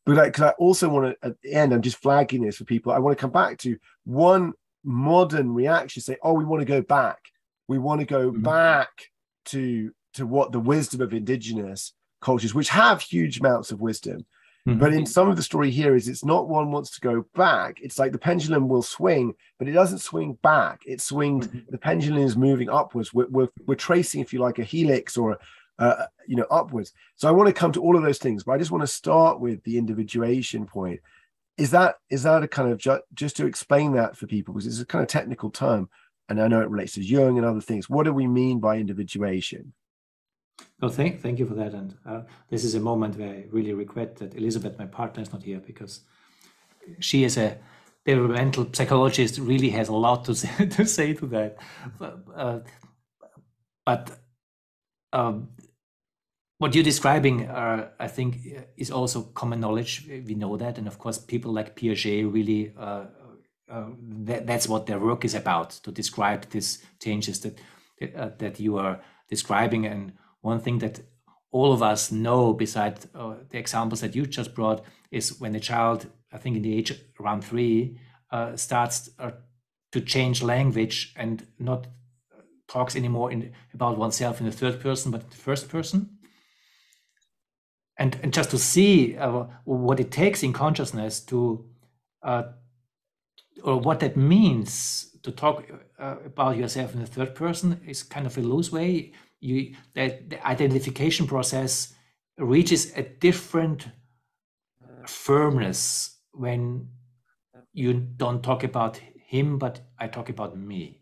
But because I also want to, at the end, I'm just flagging this for people, I want to come back to one modern reaction, say, oh, we want to go back. We want to go back to what the wisdom of indigenous cultures, which have huge amounts of wisdom. But in some of the story here is, it's not one wants to go back. It's like the pendulum will swing, but it doesn't swing back. It swings, the pendulum is moving upwards. We're tracing, if you like, a helix or upwards. So I want to come to all of those things, but I just want to start with the individuation point. Is that a kind of, just to explain that for people, because it's a kind of technical term, and I know it relates to Jung and other things. What do we mean by individuation? Well, thank you for that. And this is a moment where I really regret that Elizabeth, my partner, is not here, because she, as a developmental psychologist, really has a lot to say to that. But what you're describing, I think, is also common knowledge. We know that, and of course, people like Piaget really. That's what their work is about, to describe these changes that you are describing. And one thing that all of us know, beside the examples that you just brought, is when a child, I think in the age around 3, starts to change language and not talks anymore about oneself in the third person, but in the first person. And just to see what it takes in consciousness to, or what that means to talk about yourself in the third person, is kind of a loose way. That the identification process reaches a different firmness when you don't talk about him, but I talk about me.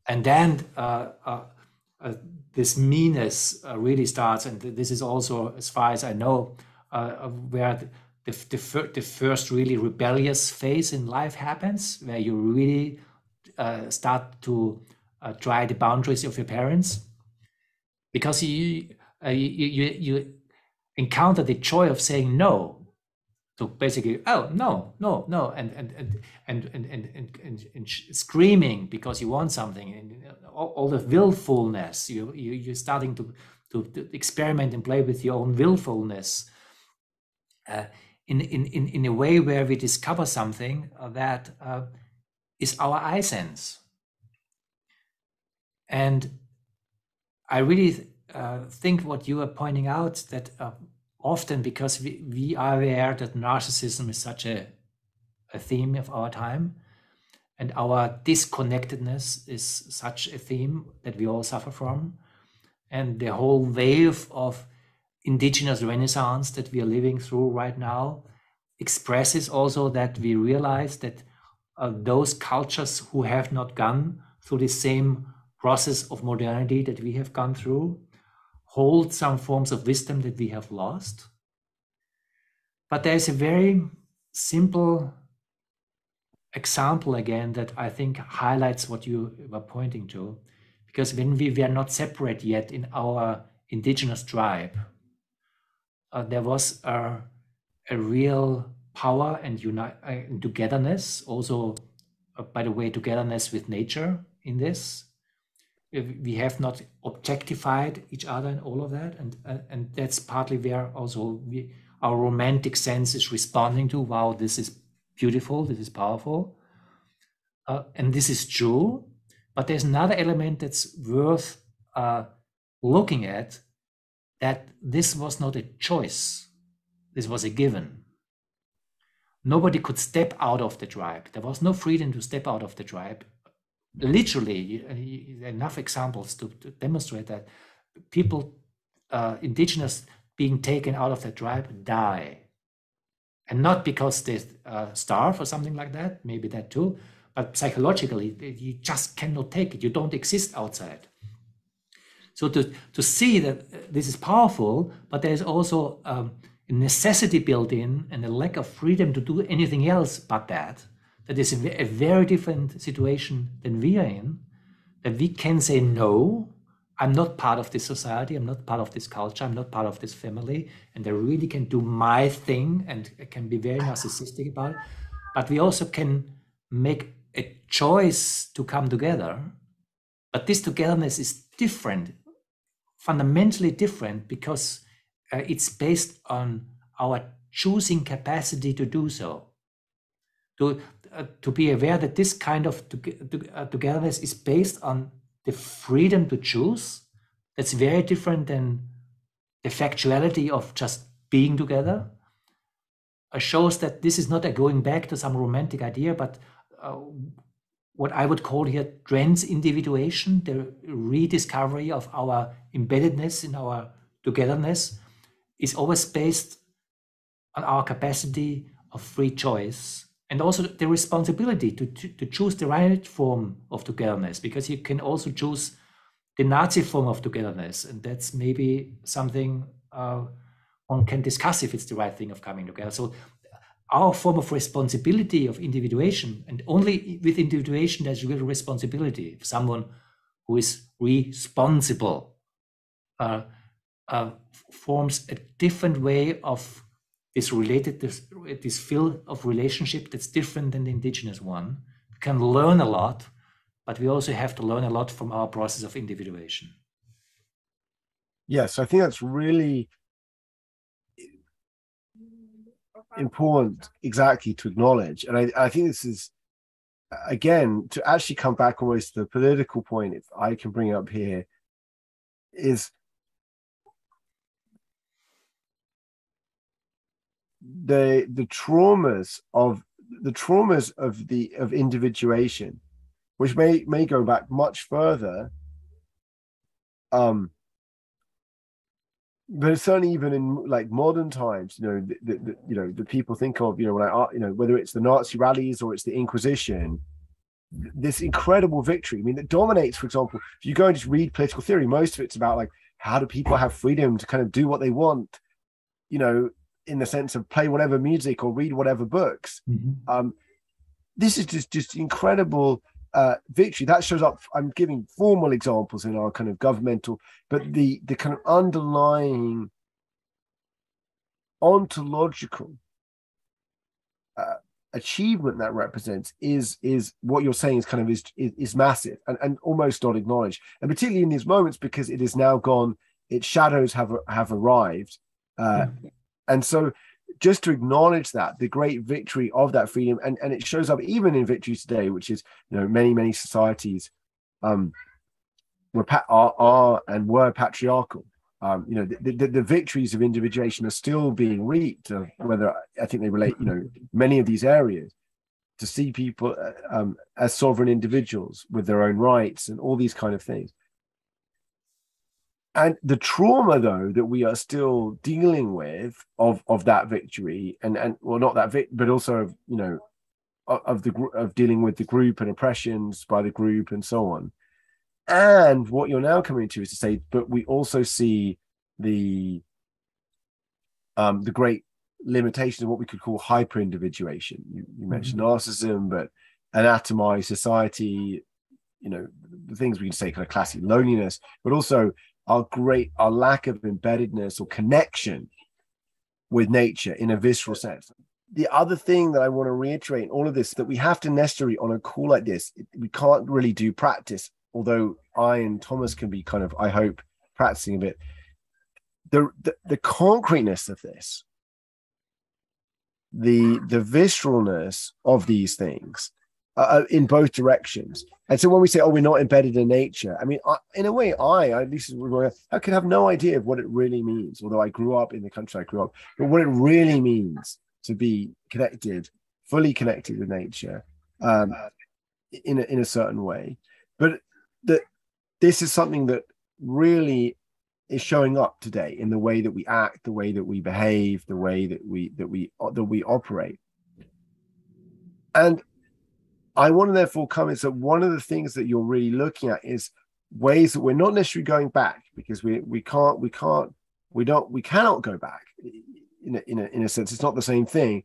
And then this meanness really starts, and this is also, as far as I know, where the first really rebellious phase in life happens, where you really start to try the boundaries of your parents, because you encounter the joy of saying no. So basically, oh no, no, no, and screaming because you want something, and all the willfulness. You're starting to experiment and play with your own willfulness, in a way where we discover something that is our I sense. And I really think what you are pointing out, that often because we are aware that narcissism is such a theme of our time, and our disconnectedness is such a theme that we all suffer from, and the whole wave of indigenous renaissance that we are living through right now expresses also that we realize that those cultures who have not gone through the same process of modernity that we have gone through hold some forms of wisdom that we have lost. But there's a very simple example again that I think highlights what you were pointing to, because when we were not separate yet in our indigenous tribe, there was a real power and togetherness, also, by the way, togetherness with nature in this. We have not objectified each other and all of that, and that's partly where also our romantic sense is responding to, wow, this is beautiful, this is powerful, and this is true. But there's another element that's worth looking at, that this was not a choice, this was a given. Nobody could step out of the tribe. There was no freedom to step out of the tribe. Literally, enough examples to demonstrate that people, indigenous, being taken out of the tribe die. And not because they starve or something like that, maybe that too, but psychologically, you just cannot take it. You don't exist outside. So to see that this is powerful, but there's also a necessity built in and a lack of freedom to do anything else but that is a very different situation than we are in, that we can say, no, I'm not part of this society, I'm not part of this culture, I'm not part of this family, and I really can do my thing and I can be very narcissistic about it. But we also can make a choice to come together. But this togetherness is different, fundamentally different, because it's based on our choosing capacity to do so. To be aware that this kind of togetherness is based on the freedom to choose, that's very different than the factuality of just being together. Shows that this is not a going back to some romantic idea, but what I would call here trans individuation, the rediscovery of our embeddedness in our togetherness, is always based on our capacity of free choice, and also the responsibility to choose the right form of togetherness, because you can also choose the Nazi form of togetherness, and that's maybe something one can discuss if it's the right thing of coming together. So our form of responsibility of individuation, and only with individuation there's real responsibility. If someone who is responsible forms a different way of this field of relationship that's different than the indigenous one. We can learn a lot, but we also have to learn a lot from our process of individuation. Yes, I think that's really important, exactly, to acknowledge. And I think this is, again, to actually come back almost to the political point, if I can bring it up here, is the traumas of individuation, which may go back much further, but it's certainly even in like modern times, the people think of, when whether it's the Nazi rallies or it's the Inquisition, this incredible victory. I mean, that dominates, for example, if you go and just read political theory, most of it's about like, how do people have freedom to kind of do what they want, in the sense of play whatever music or read whatever books. This is just incredible victory that shows up. I'm giving formal examples in our kind of governmental, but the kind of underlying ontological achievement that represents is what you're saying is kind of is massive and almost not acknowledged, and particularly in these moments because it is now gone. Its shadows have arrived, and so just to acknowledge that the great victory of that freedom, and it shows up even in victories today, which is, you know, many societies were patriarchal. You know, the victories of individuation are still being reaped, whether I think they relate, you know, many of these areas, to see people as sovereign individuals with their own rights and all these kind of things. And the trauma, though, that we are still dealing with of that victory, and well, not that but also of, you know, of dealing with the group and oppressions by the group and so on. And what you're now coming to is to say, but we also see the great limitations of what we could call hyper individuation. You mentioned narcissism, but an atomized society, you know, the things we can say kind of classic loneliness, but also our lack of embeddedness or connection with nature in a visceral sense. The other thing that I want to reiterate in all of this, that we have to necessarily, on a call like this, we can't really do practice, although I and Thomas can be kind of, I hope, practicing a bit. The concreteness of this, the visceralness of these things in both directions. And so when we say, oh, we're not embedded in nature, I mean, in a way, at least I could have no idea of what it really means, although I grew up in the country I grew up, but what it really means to be connected, fully connected with nature in a certain way. But this is something that really is showing up today in the way that we act, the way that we behave, the way that we operate. And I want to therefore comment that one of the things that you're really looking at is ways that we're not necessarily going back, because we cannot go back in a sense. It's not the same thing.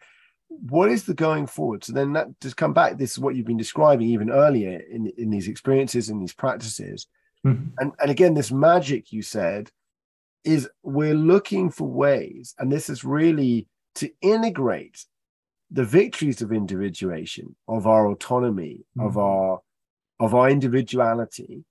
What is the going forward? So then that just come back. This is what you've been describing even earlier in these experiences and these practices. And again, this magic you said is we're looking for ways, and this is really to integrate the victories of individuation, of our autonomy, of our individuality,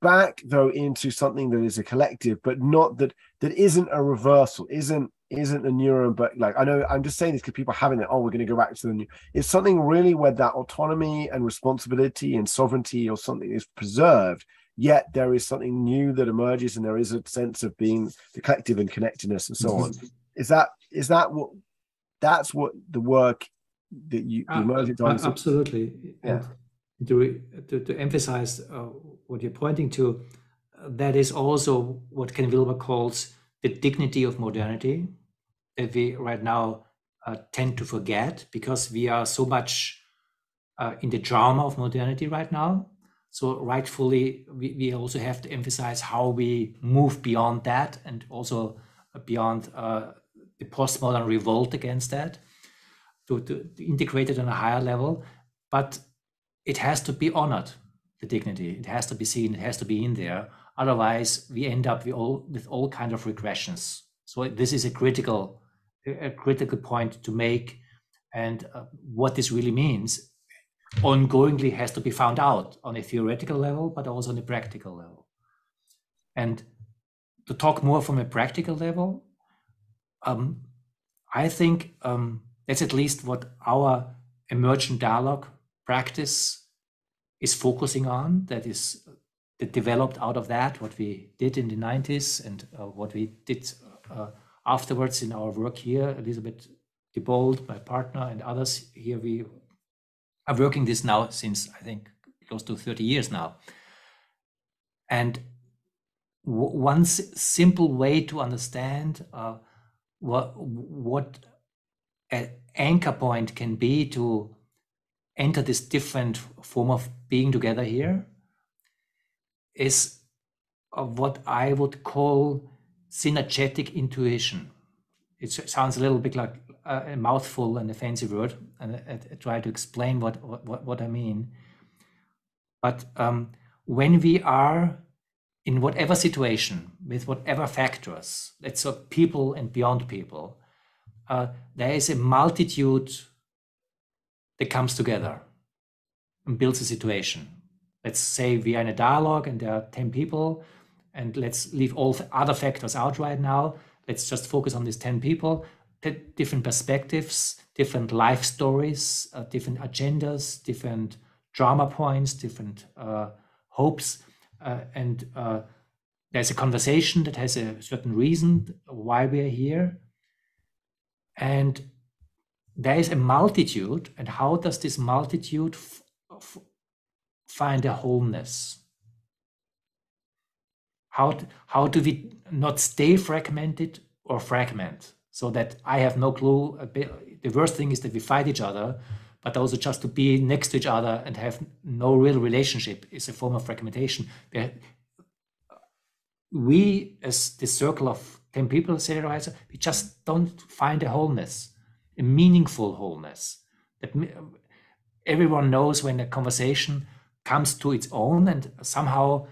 back though into something that is a collective, but not that isn't a reversal, isn't a neuron, but like, I know I'm just saying this because people having it, oh, we're going to go back to the new. It's something really where that autonomy and responsibility and sovereignty or something is preserved, yet there is something new that emerges, and there is a sense of being the collective and connectedness and so on. Is that what that's what the work that you Emergent absolutely. Yeah. And to emphasize what you're pointing to, that is also what Ken Wilber calls the dignity of modernity, that we right now tend to forget because we are so much in the drama of modernity right now. So rightfully, we also have to emphasize how we move beyond that, and also beyond the postmodern revolt against that, to integrate it on a higher level. But it has to be honored, the dignity. It has to be seen, it has to be in there. Otherwise, we end up with all kind of regressions. So this is a critical point to make. And what this really means ongoingly has to be found out on a theoretical level, but also on a practical level. And to talk more from a practical level, I think that's at least what our emergent dialogue practice is focusing on. That developed out of that, what we did in the 90s and what we did afterwards in our work here. Elizabeth DeBold, my partner, and others here, we are working this now since, I think, close to 30 years now. And one simple way to understand what an anchor point can be to enter this different form of being together here is what I would call synergetic intuition. It sounds a little bit like a mouthful and a fancy word, and I try to explain what I mean. But when we are in whatever situation, with whatever factors, let's say people and beyond people, there is a multitude that comes together and builds a situation. Let's say we are in a dialogue and there are 10 people, and let's leave all other factors out right now. Let's just focus on these 10 people, different perspectives, different life stories, different agendas, different drama points, different hopes. And there's a conversation that has a certain reason why we're here. And there is a multitude, and how does this multitude find a wholeness? How do we not stay fragmented or fragment, so that I have no clue? The worst thing is that we fight each other, but also just to be next to each other and have no real relationship is a form of fragmentation. We, as the circle of 10 people, say, we just don't find a wholeness, a meaningful wholeness. That everyone knows when a conversation comes to its own and somehow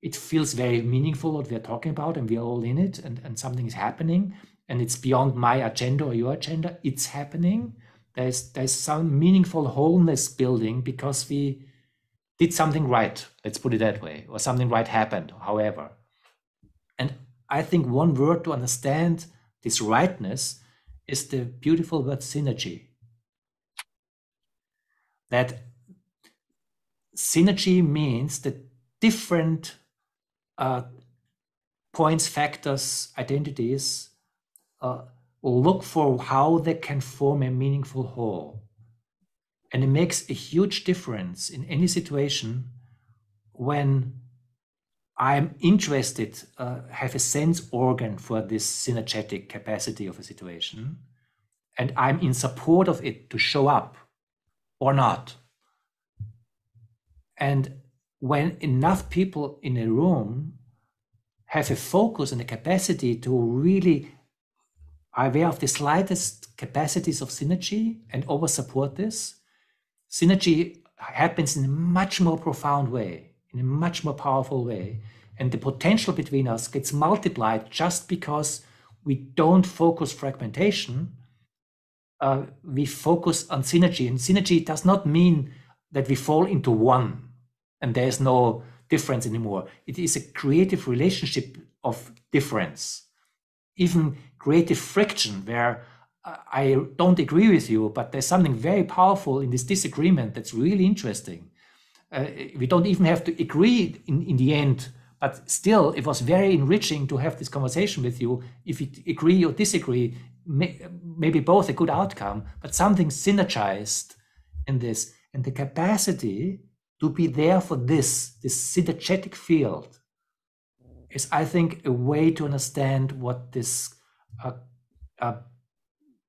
it feels very meaningful what we're talking about, and we're all in it, and something is happening, and it's beyond my agenda or your agenda. It's happening. There's some meaningful wholeness building because we did something right, let's put it that way, or something right happened, however. And I think one word to understand this rightness is the beautiful word synergy. That synergy means that different points, factors, identities look for how they can form a meaningful whole. And it makes a huge difference in any situation when I'm interested, have a sense organ for this synergetic capacity of a situation, and I'm in support of it to show up or not. And when enough people in a room have a focus and a capacity to really are aware of the slightest capacities of synergy and over support this, synergy happens in a much more profound way, in a much more powerful way. And the potential between us gets multiplied just because we don't focus fragmentation, we focus on synergy. And synergy does not mean that we fall into one and there is no difference anymore. It is a creative relationship of difference, even creative friction, where I don't agree with you, but there's something very powerful in this disagreement that's really interesting. We don't even have to agree in the end, but still it was very enriching to have this conversation with you. If we agree or disagree, maybe both a good outcome, but something synergized in this, and the capacity to be there for this synergetic field is, I think, a way to understand what this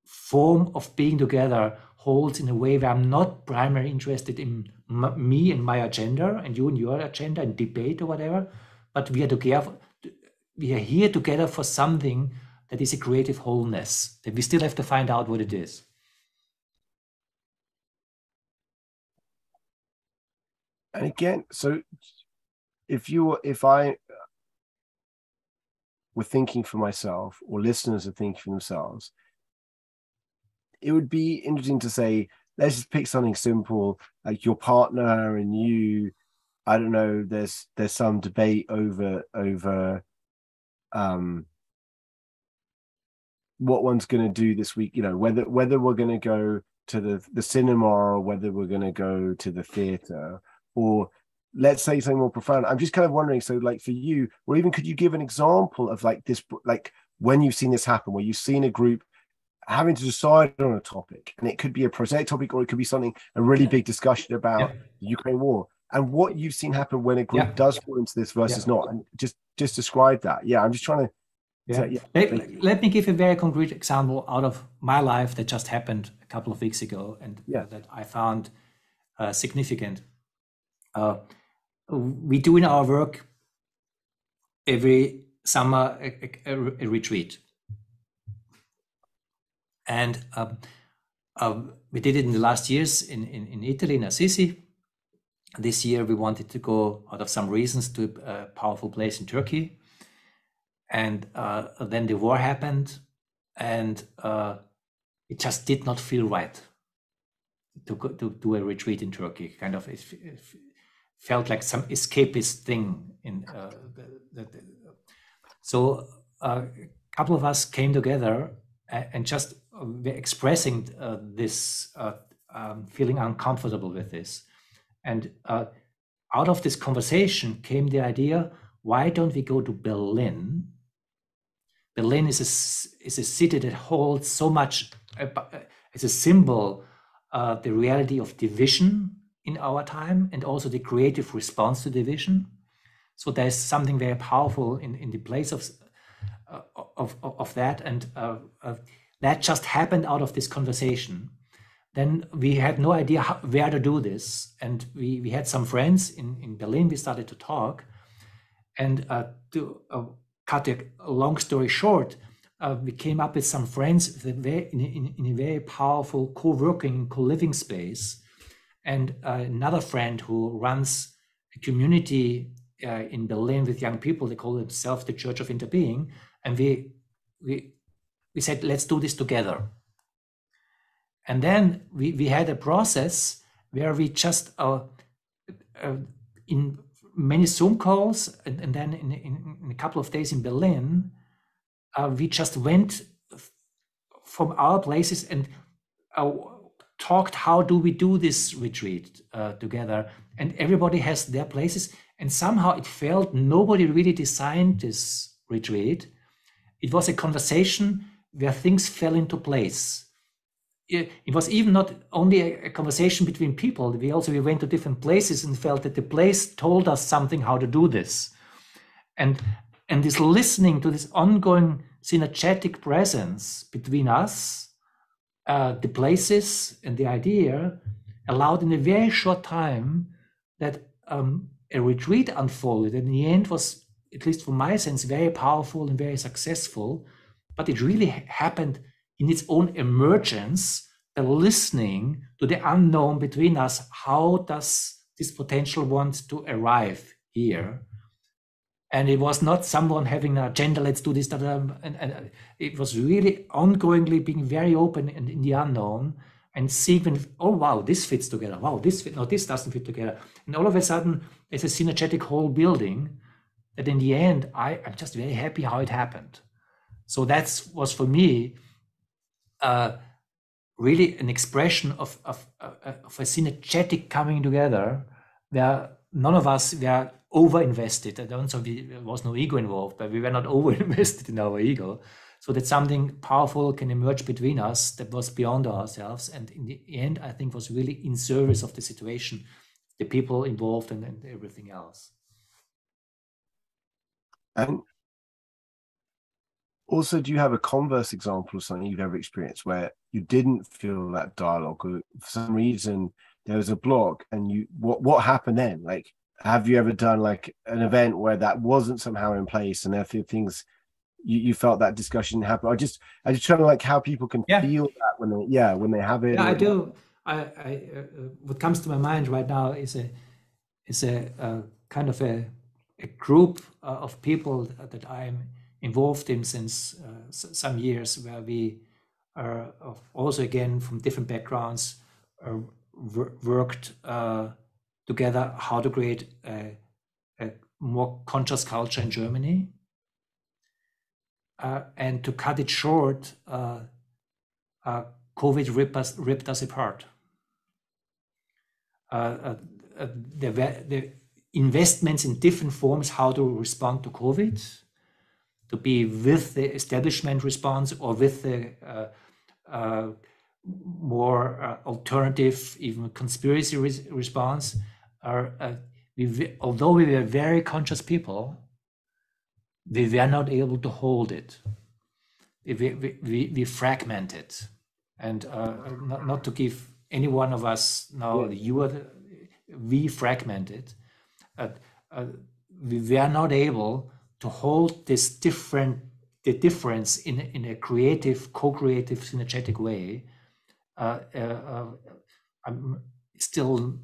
form of being together holds, in a way where I'm not primarily interested in me and my agenda and you and your agenda and debate or whatever, but we are together. We are here together for something that is a creative wholeness that we still have to find out what it is. And again, so if I were thinking for myself, or listeners are thinking for themselves, it would be interesting to say, let's just pick something simple, like your partner and you. I don't know, there's some debate over what one's going to do this week, whether we're going to go to the cinema, or whether we're going to go to the theater, or let's say something more profound. I'm just kind of wondering, so like for you, or even could you give an example of like this, like when you've seen this happen, where you've seen a group having to decide on a topic, and it could be a prosaic topic, or it could be a really big discussion about the Ukraine war, and what you've seen happen when a group does fall into this versus not, and just describe that. I'm just trying to let me give a very concrete example out of my life that just happened a couple of weeks ago, and that I found significant. We do in our work every summer a retreat. And we did it in the last years in Italy, in Assisi. This year we wanted to go, out of some reasons, to a powerful place in Turkey. And then the war happened, and it just did not feel right to do a retreat in Turkey. Kind of, it felt like some escapist thing. So a couple of us came together and just were expressing this feeling uncomfortable with this. And out of this conversation came the idea, why don't we go to Berlin? Berlin is a city that holds so much, it's a symbol, the reality of division in our time, and also the creative response to division. So there's something very powerful in the place of that, and that just happened out of this conversation. Then we had no idea where to do this, and we had some friends in Berlin. We started to talk, and to cut a long story short, we came up with some friends in a very powerful co-working, co-living space, and another friend who runs a community in Berlin with young people. They call themselves the Church of Interbeing, and we said, let's do this together. And then we had a process where we just in many Zoom calls, and then in a couple of days in Berlin, we just went from our places and talked, how do we do this retreat together? And everybody has their places. And somehow it felt nobody really designed this retreat. It was a conversation where things fell into place. It was even not only a conversation between people. We went to different places and felt that the place told us something how to do this. And this listening to this ongoing synergetic presence between us, the places and the idea, allowed in a very short time that a retreat unfolded. And in the end was, at least from my sense, very powerful and very successful. But it really happened in its own emergence, the listening to the unknown between us. How does this potential want to arrive here? And it was not someone having an agenda, let's do this, and it was really ongoingly being very open and in the unknown, and seeing, oh wow, this fits together. Wow, this doesn't fit together. And all of a sudden, there's a synergetic whole building that in the end, I'm just very happy how it happened. So that was for me really an expression of a synergetic coming together, where none of us were over-invested. I don't know, there was no ego involved, but we were not over-invested in our ego. So that something powerful can emerge between us that was beyond ourselves. And in the end, I think was really in service of the situation, the people involved and everything else. And also, do you have a converse example of something you've ever experienced where you didn't feel that dialogue, or for some reason there was a block, and what happened then? Like, have you ever done like an event where that wasn't somehow in place, and therefore things you felt that discussion happen? I just trying to like how people can feel that when they have it. Yeah, I do. I what comes to my mind right now is a kind of a group of people that I'm involved in since some years, where we are also, again, from different backgrounds, worked together how to create a more conscious culture in Germany. And to cut it short, COVID ripped us apart. The investments in different forms, how to respond to COVID, to be with the establishment response or with the more alternative, even conspiracy response, although we were very conscious people, we were not able to hold it. We fragmented, and not to give any one of us now, we fragmented. We were not able to hold the difference in a creative, co-creative, synergetic way. I'm still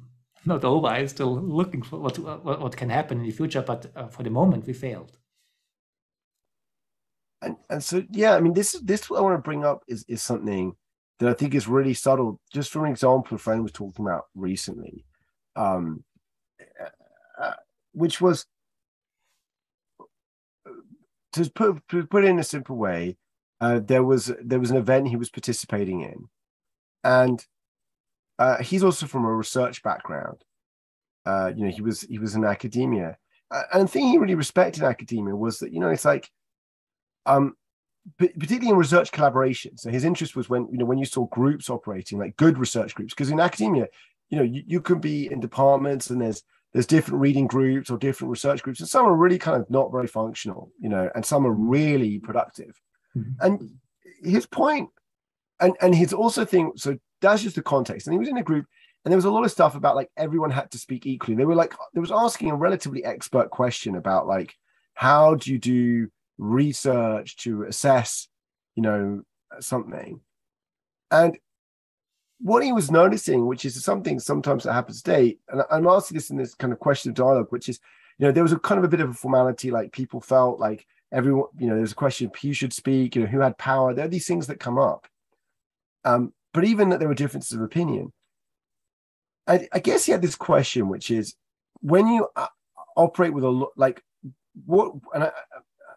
not over. I'm still looking for what can happen in the future, but for the moment, we failed. And so, yeah, I mean, this what I want to bring up is something that I think is really subtle. Just for an example, a friend was talking about recently, um, which was, to put it in a simple way, there was an event he was participating in, and he's also from a research background. He was in academia, and the thing he really respected in academia was that, it's like, particularly in research collaboration. So his interest was when you saw groups operating, like good research groups, because in academia, you can be in departments and there's different reading groups or different research groups, and some are really kind of not very functional, and some are really productive. Mm-hmm. And his point, and his also thing, so that's just the context. And he was in a group, and there was a lot of stuff about like everyone had to speak equally. They was asking a relatively expert question about like, how do you do research to assess, something. And what he was noticing, which is something sometimes that happens today, and I'm asking this in this kind of question of dialogue, which is, there was a kind of a bit of a formality, like people felt like everyone, there's a question, who should speak, who had power. There are these things that come up. But even that there were differences of opinion. I guess he had this question, which is, when you operate with what, and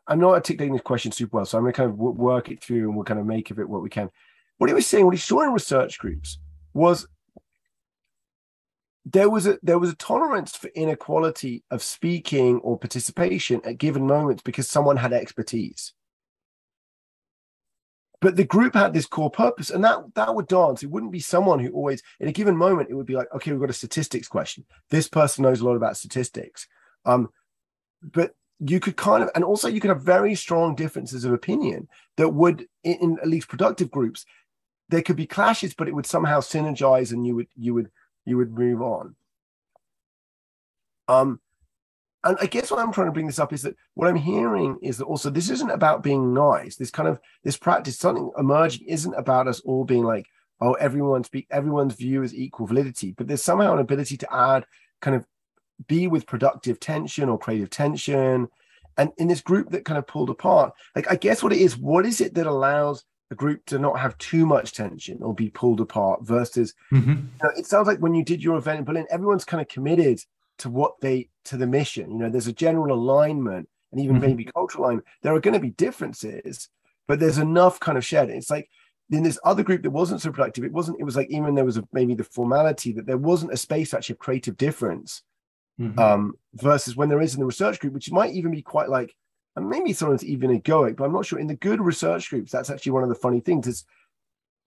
I'm not articulating this question super well, so I'm going to kind of work it through and we'll kind of make of it what we can. What he was saying, what he saw in research groups was there was a tolerance for inequality of speaking or participation at given moments because someone had expertise. But the group had this core purpose, and that would dance. It wouldn't be someone who always, in a given moment, it would be like, okay, we've got a statistics question. This person knows a lot about statistics. But you could kind of, and also you could have very strong differences of opinion that would, in at least productive groups, there could be clashes, but it would somehow synergize, and you would move on. And I guess what I'm trying to bring this up is that what I'm hearing is that also this isn't about being nice. This practice, something emerging, isn't about us all being like, oh, everyone's view is equal validity, but there's somehow an ability to add, kind of be with productive tension or creative tension. And in this group that kind of pulled apart, like, I guess what is it that allows a group to not have too much tension or be pulled apart versus, it sounds like when you did your event in Berlin, everyone's kind of committed to the mission. There's a general alignment, and even maybe cultural alignment. There are going to be differences, but there's enough kind of shared. It's like in this other group that wasn't so productive, it was like, even there was maybe the formality that there wasn't a space to actually have creative difference, versus when there is in the research group, which might even be quite like, and maybe sometimes even egoic, but I'm not sure. In the good research groups, that's actually one of the funny things is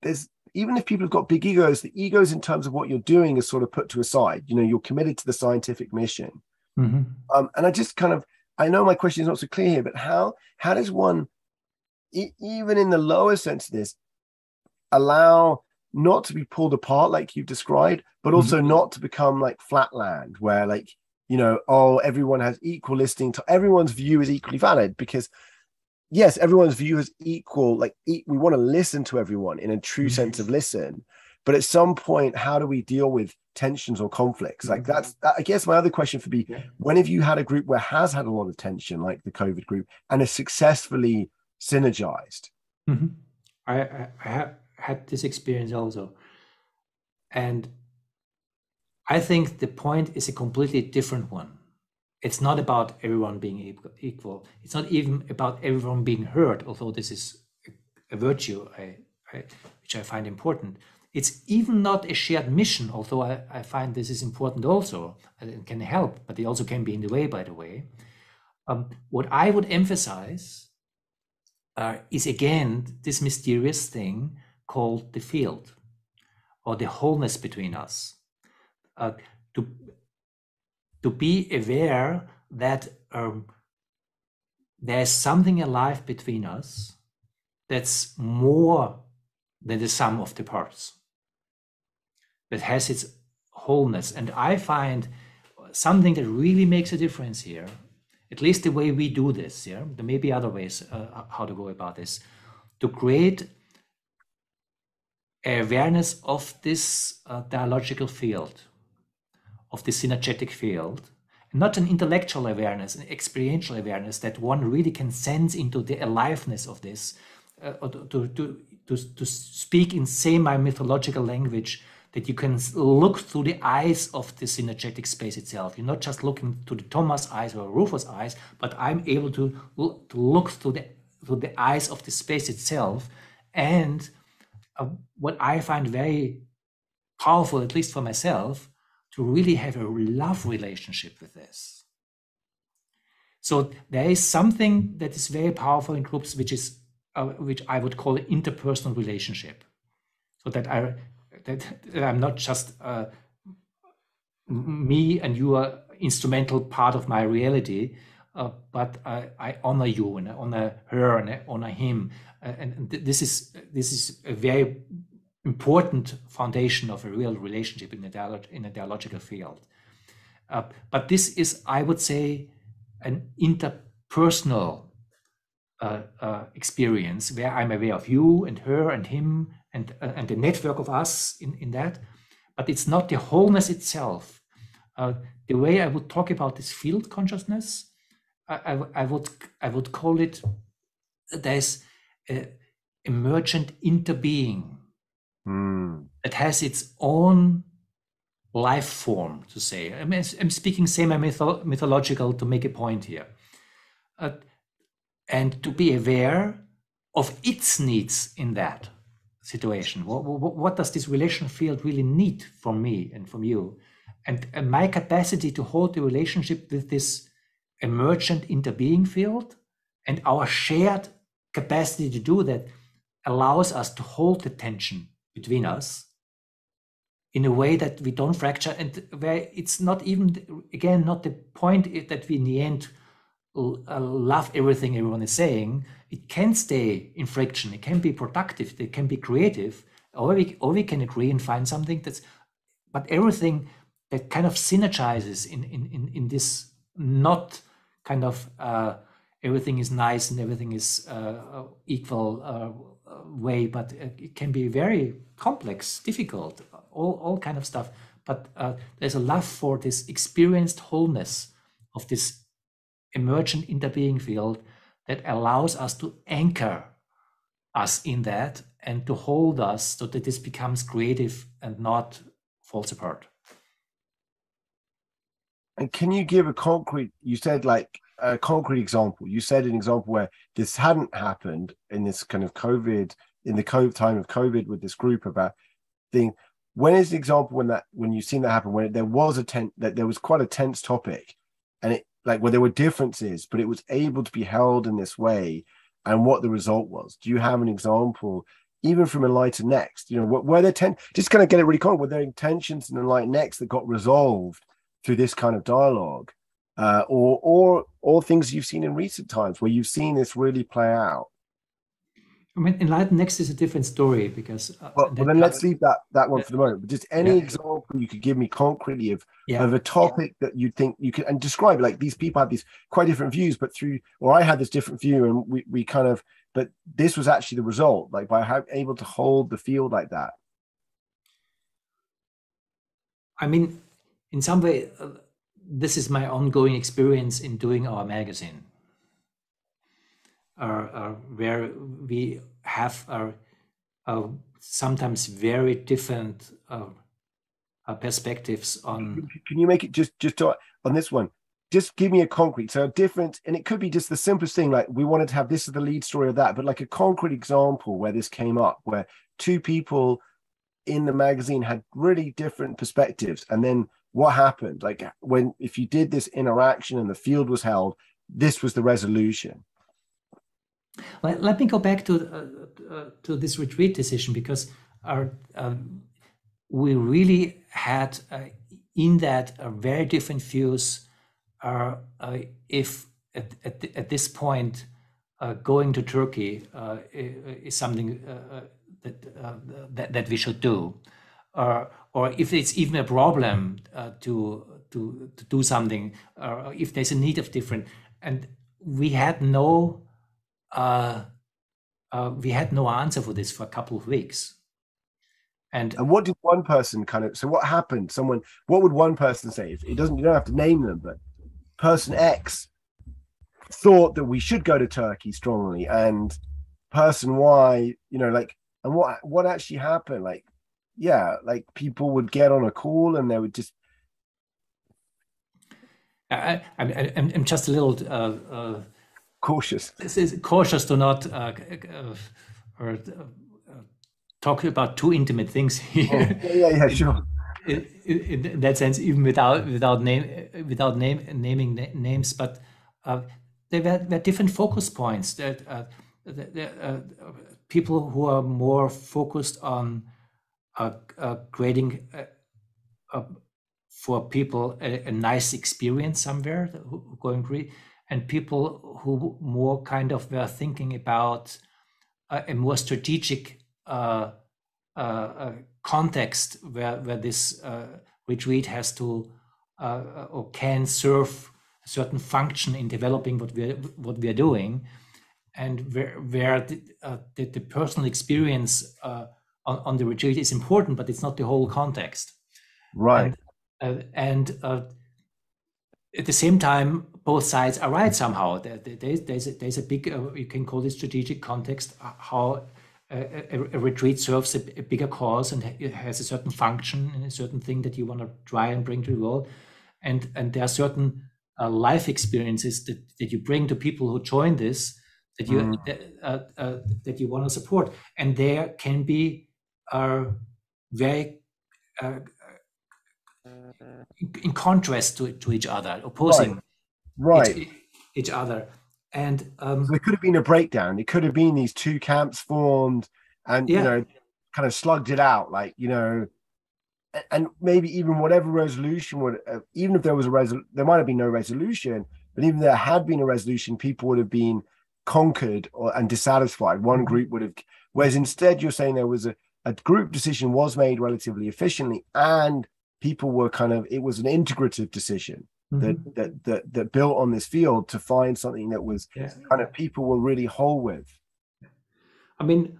there's, even if people have got big egos, the egos in terms of what you're doing is sort of put to a side. You're committed to the scientific mission. And I just I know my question is not so clear here, but how does one, even in the lower sense of this, allow not to be pulled apart like you've described, but also not to become like flatland, where like, everyone has equal listening to everyone's view is equally valid, because yes, everyone's view is equal. Like, we want to listen to everyone in a true sense of listen. But at some point, how do we deal with tensions or conflicts? Like, I guess my other question would be, when have you had a group where has had a lot of tension, like the COVID group, and is successfully synergized? I have had this experience also. And I think the point is a completely different one. It's not about everyone being equal. It's not even about everyone being heard, although this is a virtue which I find important. It's even not a shared mission, although I find this is important also, and it can help, but it also can be in the way, by the way. What I would emphasize is, again, this mysterious thing called the field, or the wholeness between us. To be aware that there's something alive between us that's more than the sum of the parts, that has its wholeness. And I find something that really makes a difference here at least the way we do this, yeah, there may be other ways how to go about this, to create awareness of this dialogical field, of the synergetic field, not an intellectual awareness, an experiential awareness that one really can sense into the aliveness of this, to speak in semi-mythological language, that you can look through the eyes of the synergetic space itself. You're not just looking to the Thomas eyes or Rufus eyes, but I'm able to look through the eyes of the space itself. And what I find very powerful, at least for myself, to really have a love relationship with this. So there is something that is very powerful in groups, which I would call an interpersonal relationship. So that I'm not just me and you are instrumental part of my reality, but I honor you and I honor her and I honor him, and this is a very important foundation of a real relationship in a dialogical field. But this is, I would say, an interpersonal experience where I'm aware of you and her and him and the network of us in that, but it's not the wholeness itself. The way I would talk about this field consciousness, I would call it, there's emergent interbeing that has its own life form, to say. I mean, I'm speaking semi-mythological to make a point here. And to be aware of its needs in that situation. What does this relational field really need from me and from you? And my capacity to hold the relationship with this emergent interbeing field and our shared capacity to do that allows us to hold the tension between us in a way that we don't fracture, and where it's not even, again, not the point that we in the end love everything everyone is saying. It can stay in friction, it can be productive, it can be creative, or we can agree and find something but everything that kind of synergizes in this, not kind of everything is nice and everything is equal way, but it can be very complex, difficult, all kind of stuff. But there's a love for this experienced wholeness of this emergent interbeing field that allows us to anchor us in that and to hold us so that this becomes creative and not falls apart. And can you give a concrete, you said like a concrete example, you said an example where this hadn't happened in this kind of COVID, in the time of COVID with this group about thing. When is the example when you've seen that happen, when there was that there was quite a tense topic, and it, like, where there were differences, but it was able to be held in this way, and what the result was? Do you have an example, even from Enlighten Next? You know, were there just kind of get it really common, were there tensions in Enlighten Next that got resolved through this kind of dialogue, or things you've seen in recent times where you've seen this really play out? I mean, Enlighten Next is a different story because. Well, then let's leave that one for the moment. But just any example you could give me concretely of a topic that you think you could, and describe, like, these people have these quite different views, but I had this different view, and we kind of, but this was actually the result, like by able to hold the field like that. I mean, in some way, this is my ongoing experience in doing our magazine. Where we have sometimes very different perspectives on. Can you make it just on this one? Just give me a concrete, so a different, and it could be just the simplest thing, like we wanted to have this as the lead story of that, but like a concrete example where this came up, where two people in the magazine had really different perspectives, and then what happened? Like, if you did this interaction and the field was held, this was the resolution. Well, let me go back to this retreat decision, because we really had in that very different views. If at this point going to Turkey is something that we should do, or if it's even a problem to do something, or if there's a need of different. and we had no answer for this for a couple of weeks. And what did one person so what happened? What would one person say? If it doesn't, you don't have to name them, but person X thought that we should go to Turkey strongly, and person Y, and what actually happened? People would get on a call and they would just. I'm just a little cautious. This is cautious to not talk about too intimate things here. Oh, yeah, sure. In that sense, even without naming names, but there were different focus points. That people who are more focused on creating for people a nice experience somewhere, who going, and people who more kind of were thinking about a more strategic context where this retreat has to or can serve a certain function in developing what we are doing, and where the personal experience on the retreat is important, but it's not the whole context. Right. And at the same time, both sides are right somehow. There's a big, you can call it strategic context, how a retreat serves a bigger cause, and it has a certain function and a certain thing that you want to try and bring to the world. And there are certain life experiences that you bring to people who join this, that you that you want to support. And there can be very in contrast to each other, opposing each other. And so there could have been a breakdown. It could have been these two camps formed, and kind of slugged it out, and maybe even whatever resolution would, even if there was there might have been no resolution, but even if there had been a resolution, people would have been conquered and dissatisfied. One group would have, whereas instead you're saying there was a group decision was made relatively efficiently, and people were it was an integrative decision that built on this field to find something that was people were really whole with. I mean,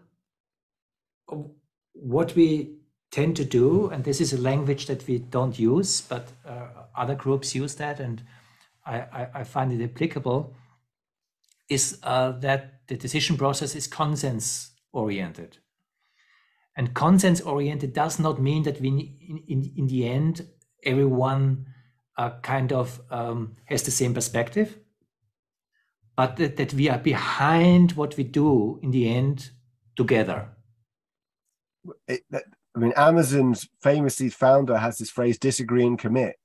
what we tend to do, and this is a language that we don't use, but other groups use that, and I find it applicable, is that the decision process is consensus oriented. And consensus oriented does not mean that we, in the end, everyone has the same perspective, but that we are behind what we do in the end together. Amazon's famously founder has this phrase, disagree and commit.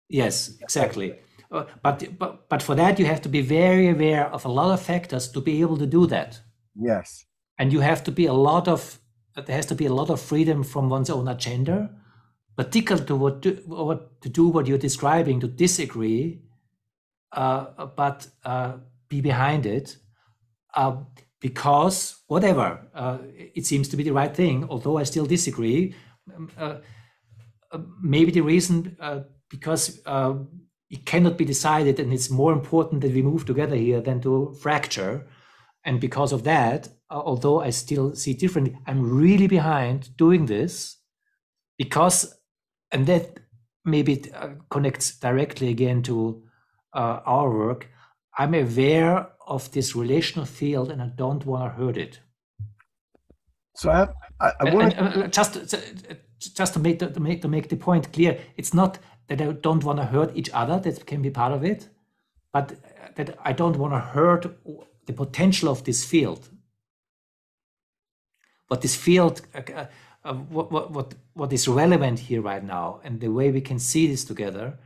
Yes, exactly. But for that, you have to be very aware of a lot of factors to be able to do that. Yes. And you have to be there has to be a lot of freedom from one's own agenda, particularly to do what you're describing, to disagree, but be behind it, because whatever, it seems to be the right thing, although I still disagree. Maybe the reason, because it cannot be decided, and it's more important that we move together here than to fracture. And because of that, although I still see differently, I'm really behind doing this because, and that maybe connects directly again to our work, I'm aware of this relational field and I don't want to hurt it. So I want just to make the point clear, it's not that I don't want to hurt each other, that can be part of it, but that I don't want to hurt the potential of this field. But this field, what is relevant here right now, and the way we can see this together,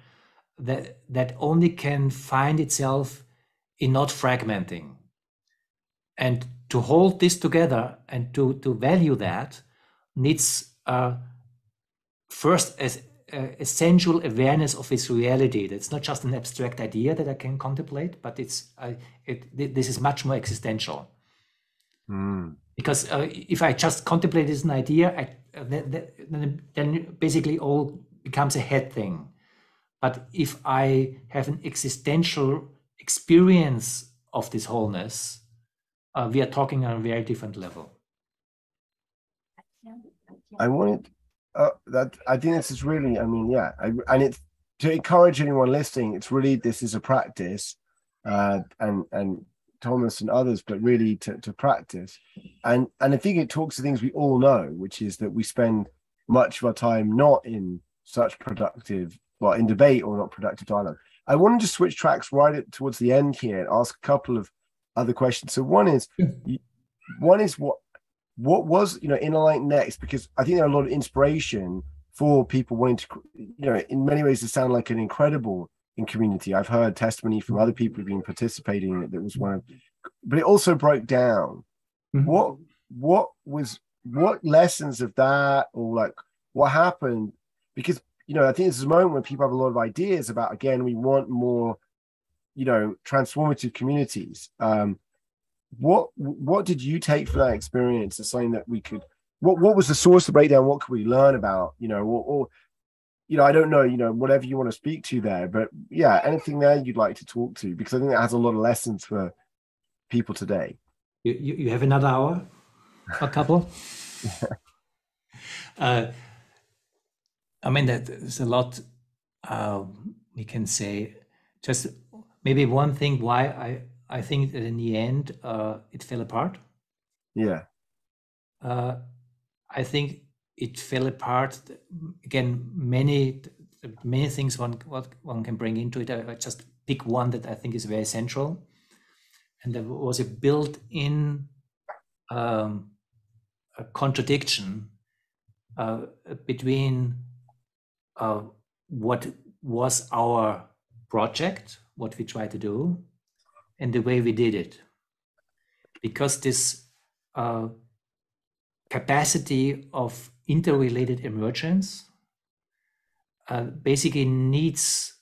that only can find itself in not fragmenting. And to hold this together and to value that needs first as essential awareness of its reality. That's not just an abstract idea that I can contemplate, but this is much more existential. Because if I just contemplate as an idea, then basically all becomes a head thing. But if I have an existential experience of this wholeness, we are talking on a very different level. I wanted that. I think this is really. I mean, yeah. And it's to encourage anyone listening. It's really, this is a practice, and Thomas and others, but really to practice. And I think it talks to things we all know, which is that we spend much of our time not in such productive, well, in debate or not productive dialogue. I wanted to switch tracks right towards the end here and ask a couple of other questions. So one is what was, Inner Light next? Because I think there are a lot of inspiration for people wanting to, in many ways to sound like an incredible in community. I've heard testimony from other people who've been participating in it that was one of, but it also broke down. Mm-hmm. What lessons of that, or like what happened? Because, I think this is a moment when people have a lot of ideas about, again, we want more, transformative communities. What did you take from that experience as something that we could, what was the source of the breakdown? What could we learn about, or I don't know, whatever you want to speak to there, but yeah, anything there you'd like to talk to, because I think that has a lot of lessons for people today. You have another hour, a couple? I mean, there's a lot we can say. Just maybe one thing why I think that in the end it fell apart. Yeah. I think it fell apart. Again, many things one can bring into it. I just pick one that I think is very central, and there was a built-in a contradiction between what was our project, what we tried to do, and the way we did it. Because this capacity of interrelated emergence basically needs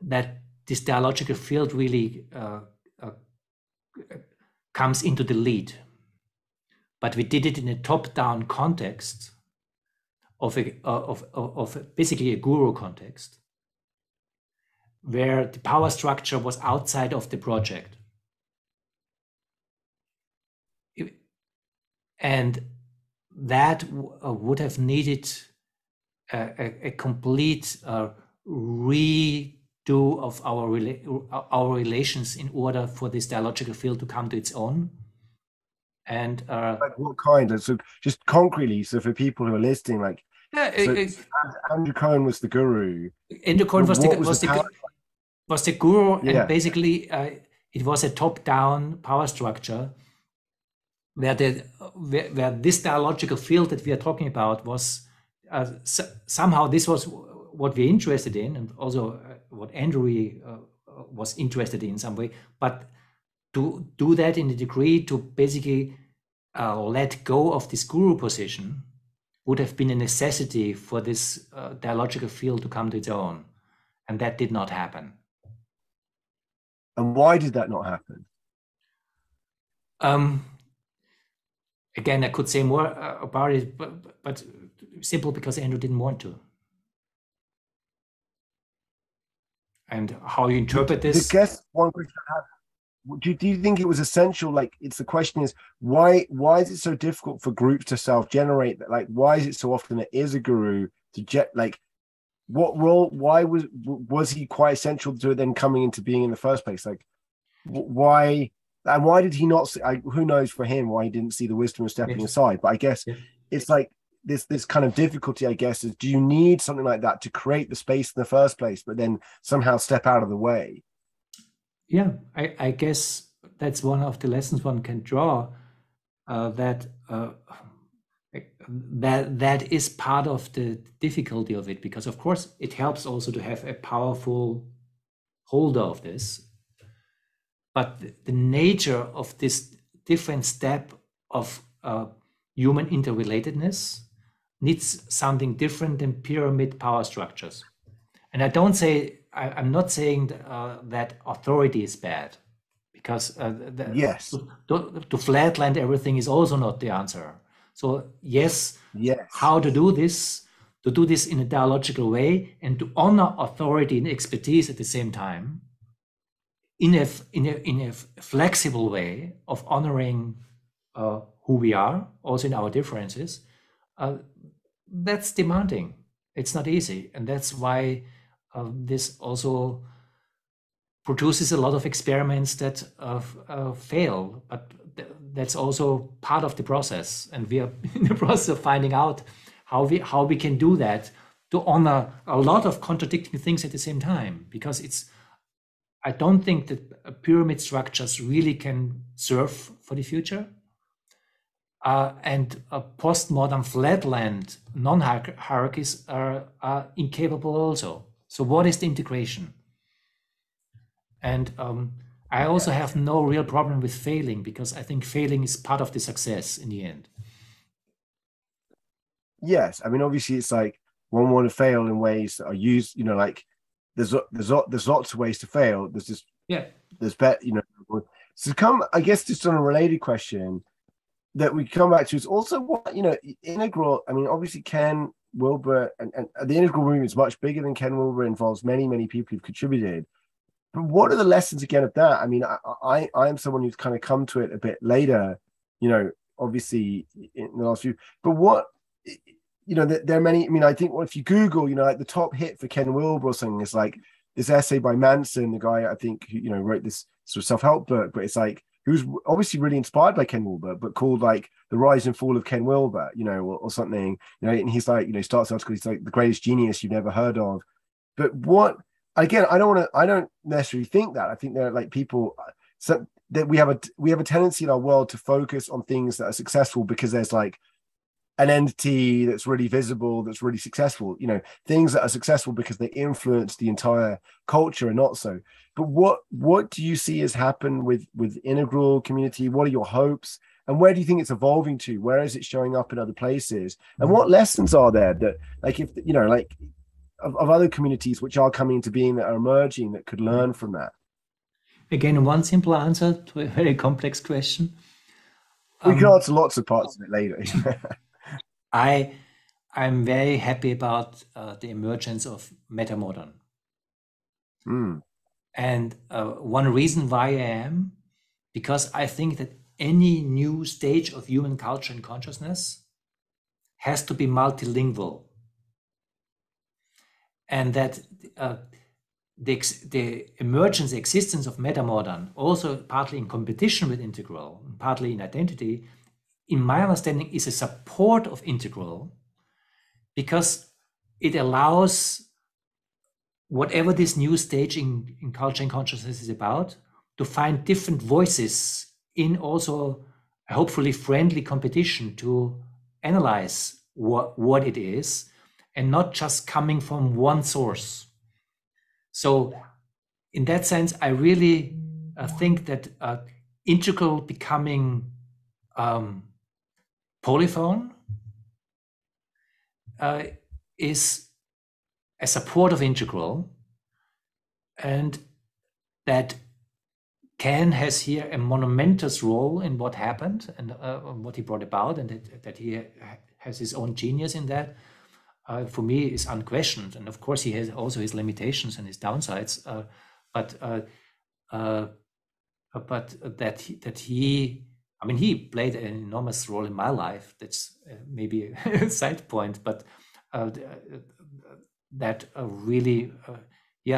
that this dialogical field really comes into the lead. But we did it in a top-down context of basically a guru context, where the power structure was outside of the project. And that would have needed a complete redo of our relations in order for this dialogical field to come to its own. And like what kind of, so just concretely, so for people who are listening, like, Andrew Cohen was the guru. Andrew Cohen was the guru, yeah. And basically it was a top-down power structure where this dialogical field that we are talking about was somehow, this was what we're interested in, and also what Andrew was interested in some way. But to do that in a degree to basically let go of this guru position would have been a necessity for this dialogical field to come to its own. And that did not happen. And why did that not happen? Again, I could say more about it, but simple because Andrew didn't want to. And how you interpret this? I guess one question I have, do you think it was essential? Like, the question is, why is it so difficult for groups to self-generate that? Like, why is it so often that is a guru to what role? Why was he quite essential to it then coming into being in the first place? Like, why? And why did he not see, who knows for him why he didn't see the wisdom of stepping aside? But I guess it's like this kind of difficulty, I guess, is, do you need something like that to create the space in the first place, but then somehow step out of the way? Yeah, I guess that's one of the lessons one can draw, that is part of the difficulty of it, because of course it helps also to have a powerful holder of this. But the nature of this different step of human interrelatedness needs something different than pyramid power structures. And I don't say, I'm not saying that authority is bad, because to flatland everything is also not the answer. So yes, how to do this, to do this in a dialogical way and to honor authority and expertise at the same time, in a flexible way of honoring who we are, also in our differences, that's demanding. It's not easy. And that's why this also produces a lot of experiments that fail, but that's also part of the process. And we are in the process of finding out how we can do that to honor a lot of contradicting things at the same time, because I don't think that pyramid structures really can serve for the future. And postmodern flatland non-hierarchies are incapable also. So what is the integration? And I also have no real problem with failing, because I think failing is part of the success in the end. Yes, I mean, obviously, it's like one want to fail in ways that are used. You know, like there's lots of ways to fail. There's just there's bet. You know, so I guess just on a related question that we come back to is also what, you know, integral. I mean, obviously, Ken Wilber and the integral movement is much bigger than Ken Wilber. Involves many people who've contributed. But what are the lessons again of that? I mean, I am someone who's kind of come to it a bit later. You know, obviously in the last few. But what, you know, there are many. I mean, I think if you Google, you know, like the top hit for Ken Wilber or something is like this essay by Manson, the guy I think who, you know, wrote this sort of self-help book, but it's like he was obviously really inspired by Ken Wilber, but called like The Rise and Fall of Ken Wilber, you know, or something. You know, and he's like, you know, starts the article, he's like the greatest genius you've never heard of. But what, again, I don't necessarily think that. I think there are like people that we have a tendency in our world to focus on things that are successful because there's like an entity that's really visible, that's really successful. You know, things that are successful because they influence the entire culture and not so. But what do you see has happened with integral community? What are your hopes? And where do you think it's evolving to? Where is it showing up in other places? And what lessons are there that, like, if, you know, like of other communities which are coming into being that are emerging that could learn from that? Again, one simple answer to a very complex question. We can answer lots of parts of it later. I'm very happy about the emergence of metamodern. And one reason why I am, because I think that any new stage of human culture and consciousness has to be multilingual. And that the emergence, the existence of metamodern, also partly in competition with integral, partly in identity, in my understanding, is a support of integral, because it allows whatever this new stage in culture and consciousness is about to find different voices in also hopefully friendly competition to analyze what it is, and not just coming from one source. So in that sense, I really think that integral becoming polyphone is a support of integral, and that Ken has here a monumentous role in what happened and what he brought about, and that he has his own genius in that. For me, is unquestioned, and of course he has also his limitations and his downsides. But that he, I mean, he played an enormous role in my life. That's maybe a side point, but that really,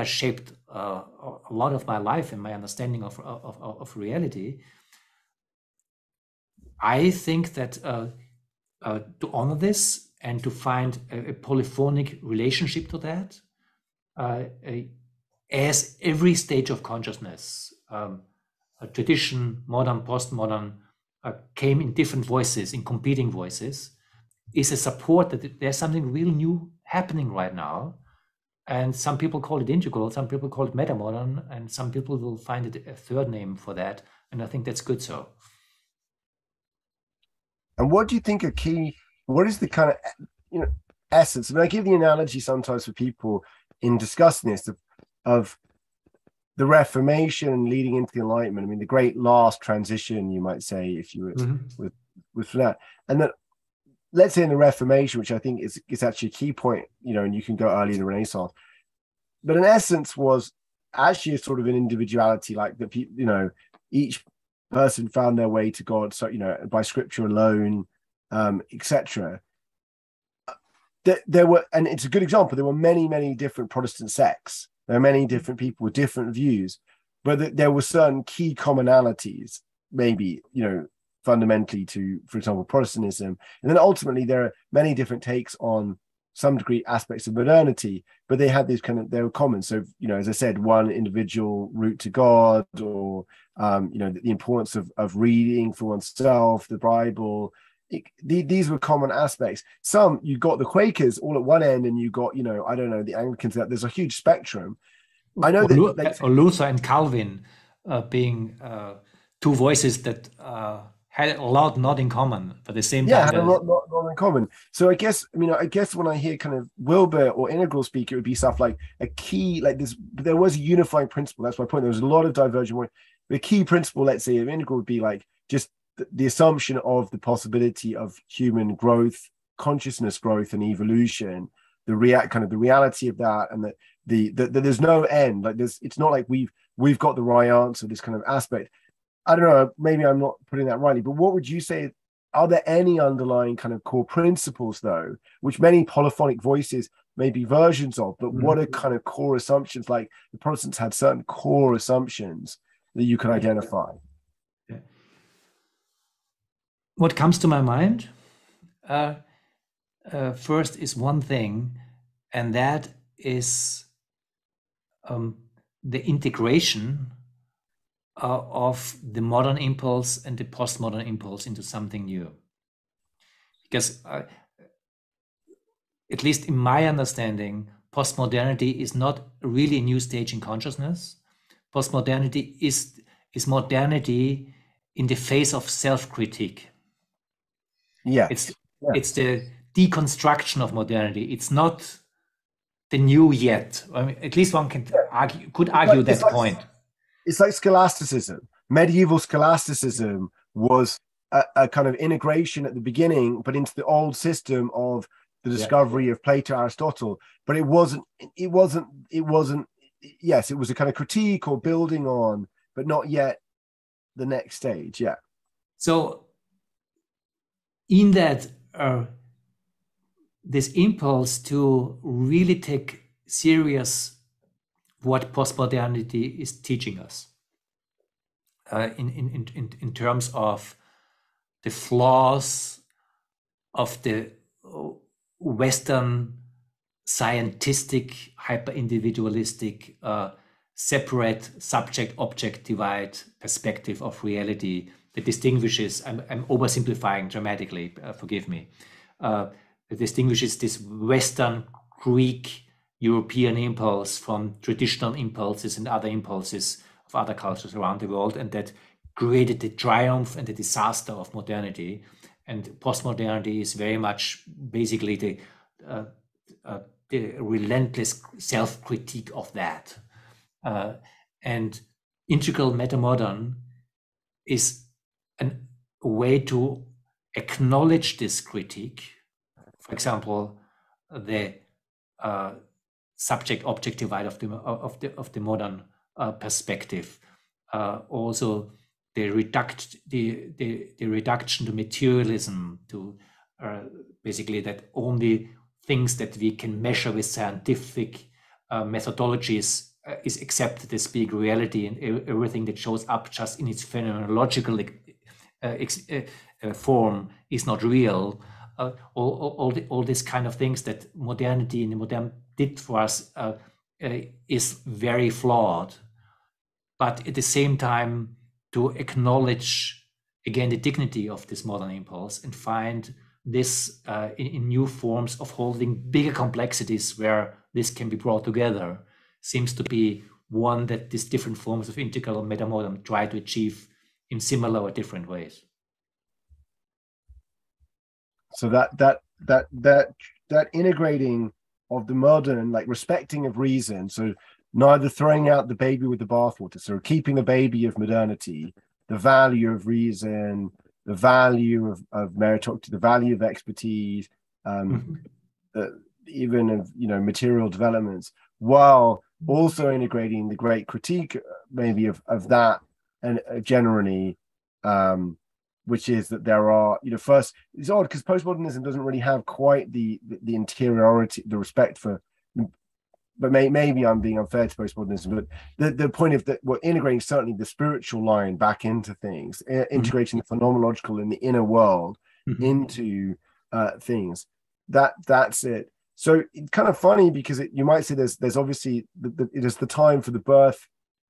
shaped a lot of my life and my understanding of reality. I think that to honor this and to find a polyphonic relationship to that, as every stage of consciousness, tradition, modern, postmodern, came in different voices, in competing voices, is a support that there's something real new happening right now. And some people call it integral, some people call it metamodern, and some people will find it a third name for that. And I think that's good so. And what do you think what is the kind of, you know, essence? I mean, I give the analogy sometimes for people in discussing this of the Reformation leading into the Enlightenment. I mean, the great last transition, you might say, if you were with that, and that let's say in the Reformation, which I think is actually a key point, and you can go early in the Renaissance, but in essence was actually a sort of an individuality, like that people, each person found their way to God, so by scripture alone, etc. There were, and it's a good example, there were many different Protestant sects. There are many different people with different views, but there were certain key commonalities, maybe, fundamentally to, for example, Protestantism. And then ultimately there are many different takes on some degree aspects of modernity, but they had these they were common. So, as I said, one individual route to God, or, the importance of reading for oneself, the Bible. These were common aspects. Some, you got the Quakers all at one end, and you got, I don't know, the Anglicans. There's a huge spectrum. I know that or Luther and Calvin being two voices that had a lot not in common, but at the same time, had a lot not in common. So I guess when I hear kind of Wilber or Integral speak, it would be stuff like a key, like this. There was a unifying principle. That's my point. There was a lot of divergent. The key principle, let's say, of Integral would be like just the assumption of the possibility of human growth, consciousness growth, and evolution. The reality of that, and that there's no end. Like it's not like we've got the right answer. This kind of aspect. I don't know, maybe I'm not putting that rightly, but what would you say? Are there any underlying kind of core principles, though, which many polyphonic voices may be versions of, but what are kind of core assumptions? Like the Protestants had certain core assumptions that you can identify. What comes to my mind first is one thing, and that is the integration of the modern impulse and the postmodern impulse into something new. Because at least in my understanding, postmodernity is not really a new stage in consciousness. Postmodernity is modernity in the face of self-critique. It's the deconstruction of modernity. It's not the new yet. I mean, at least one could argue that point. It's like scholasticism. Medieval scholasticism was a kind of integration at the beginning, but into the old system of the discovery of Plato, Aristotle. But it wasn't. Yes, it was a kind of critique or building on, but not yet the next stage. Yeah. So, in that, this impulse to really take serious what postmodernity is teaching us in terms of the flaws of the Western scientific, hyper-individualistic, separate subject-object divide perspective of reality that distinguishes, I'm oversimplifying dramatically, forgive me, that distinguishes this Western Greek European impulse from traditional impulses and other impulses of other cultures around the world, and that created the triumph and the disaster of modernity. And postmodernity is very much basically the relentless self-critique of that. And integral metamodern is a way to acknowledge this critique. For example, the subject-object divide of the modern perspective. Also, the reduction to materialism, to basically that only things that we can measure with scientific methodologies is accepted as being reality, and everything that shows up just in its phenomenological form is not real. All these kind of things that modernity and the modern did for us is very flawed. But at the same time, to acknowledge again the dignity of this modern impulse and find this in new forms of holding bigger complexities where this can be brought together seems to be one that these different forms of integral and metamodern try to achieve in similar or different ways. So that integrating of the modern, like respecting of reason, so neither throwing out the baby with the bathwater, so keeping the baby of modernity, the value of reason, the value of meritocracy, the value of expertise, even of material developments, while also integrating the great critique maybe of that, and generally, which is that there are, first, it's odd because postmodernism doesn't really have quite the interiority, the respect for, but maybe I'm being unfair to postmodernism, but the point of that, we're integrating certainly the spiritual line back into things, integrating the phenomenological in the inner world into things. That's it. So it's kind of funny because you might say there's obviously it is the time for the birth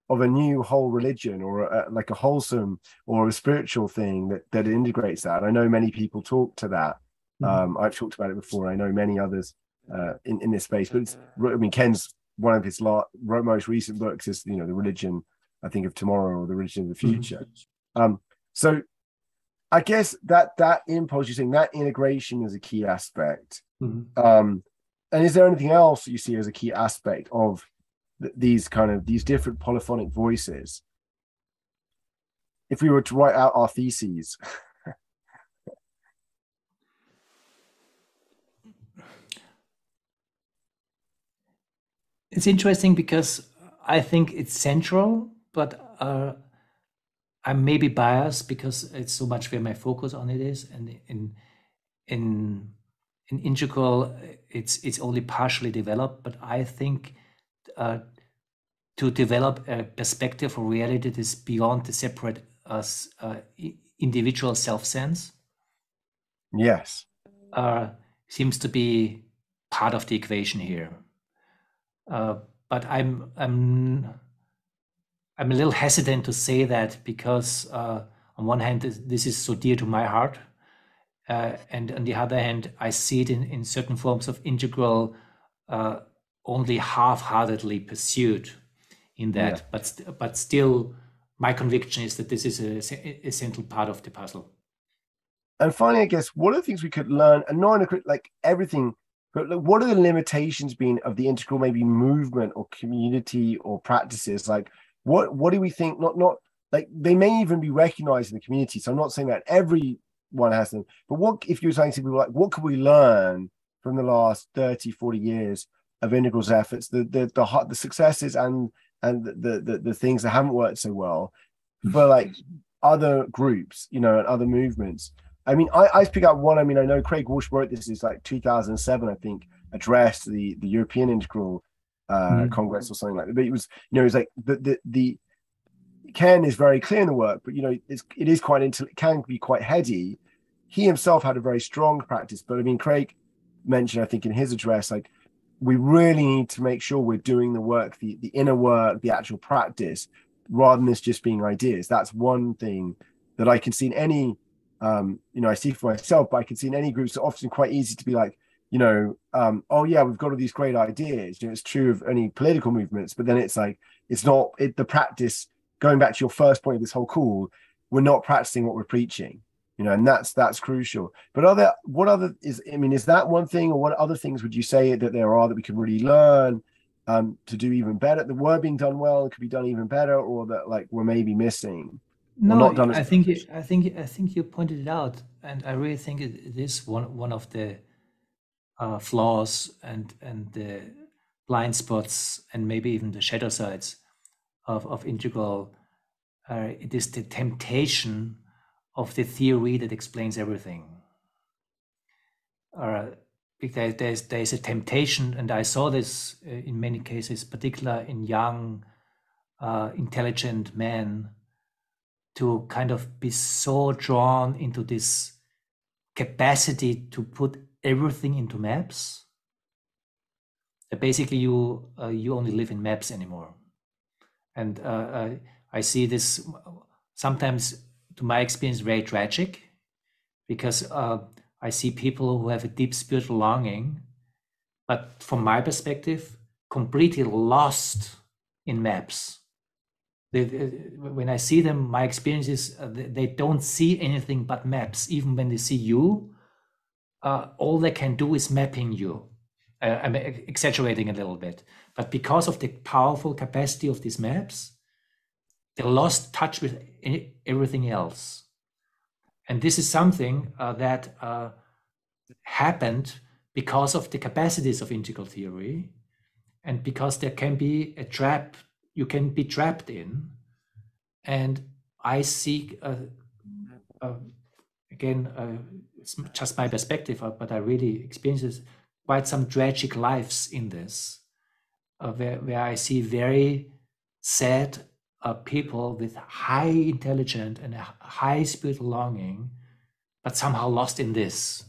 of a new whole religion, or like a wholesome or a spiritual thing that integrates that. I know many people talk to that. I've talked about it before. I know many others in this space, but Ken's, one of his most recent books is the religion, I think, of tomorrow, or the religion of the future. So I guess that impulse, you're saying that integration is a key aspect. And is there anything else that you see as a key aspect of these different polyphonic voices, if we were to write out our theses? It's interesting because I think it's central, but I may be biased because it's so much where my focus on it is, and in integral, it's only partially developed. But I think to develop a perspective of reality that is beyond the separate individual self-sense, yes, seems to be part of the equation here. But I'm a little hesitant to say that because on one hand, this is so dear to my heart, and on the other hand, I see it in certain forms of integral only half-heartedly pursued in that. Yeah. But still, my conviction is that this is a essential part of the puzzle. And finally, I guess, what are the things we could learn, and not like everything, but what are the limitations being of the integral maybe movement or community or practices? Like what do we think, not like they may even be recognized in the community, so I'm not saying that everyone has them, but what if you're saying to people like, what could we learn from the last 30, 40 years of integral's efforts, the successes and the things that haven't worked so well for like other groups, and other movements? I mean, I pick out one. I mean, I know Craig Walsh wrote this, is like 2007, I think, addressed the European Integral Congress or something like that. But it was, it's like the Ken is very clear in the work, but it is quite it can be quite heady. He himself had a very strong practice, but I mean, Craig mentioned, I think, in his address, like, we really need to make sure we're doing the work, the inner work, the actual practice, rather than this just being ideas. That's one thing that I can see in any, I see for myself, but I can see in any groups, it's often quite easy to be like, oh yeah, we've got all these great ideas. It's true of any political movements, but then it's like, it's not the practice. Going back to your first point of this whole call, we're not practicing what we're preaching, and that's crucial. But is that one thing, or what other things would you say that there are that we can really learn to do even better, that were being done well, could be done even better, or that like we're maybe missing? No, I think you pointed it out, and I really think it is one of the flaws and the blind spots, and maybe even the shadow sides of integral. It is the temptation of the theory that explains everything. Because there's a temptation, and I saw this in many cases, particularly in young, intelligent men, to kind of be so drawn into this capacity to put everything into maps that basically you only live in maps anymore. And I see this sometimes, to my experience, very tragic, because I see people who have a deep spiritual longing, but from my perspective, completely lost in maps. When I see them, my experience is they don't see anything but maps. Even when they see you, all they can do is mapping you. I'm exaggerating a little bit, but because of the powerful capacity of these maps, they lost touch with everything else. And this is something that happened because of the capacities of integral theory, and because there can be a trap you can be trapped in. And I see, again, it's just my perspective, but I really experience quite some tragic lives in this, where I see very sad people with high intelligence and a high spiritual longing, but somehow lost in this.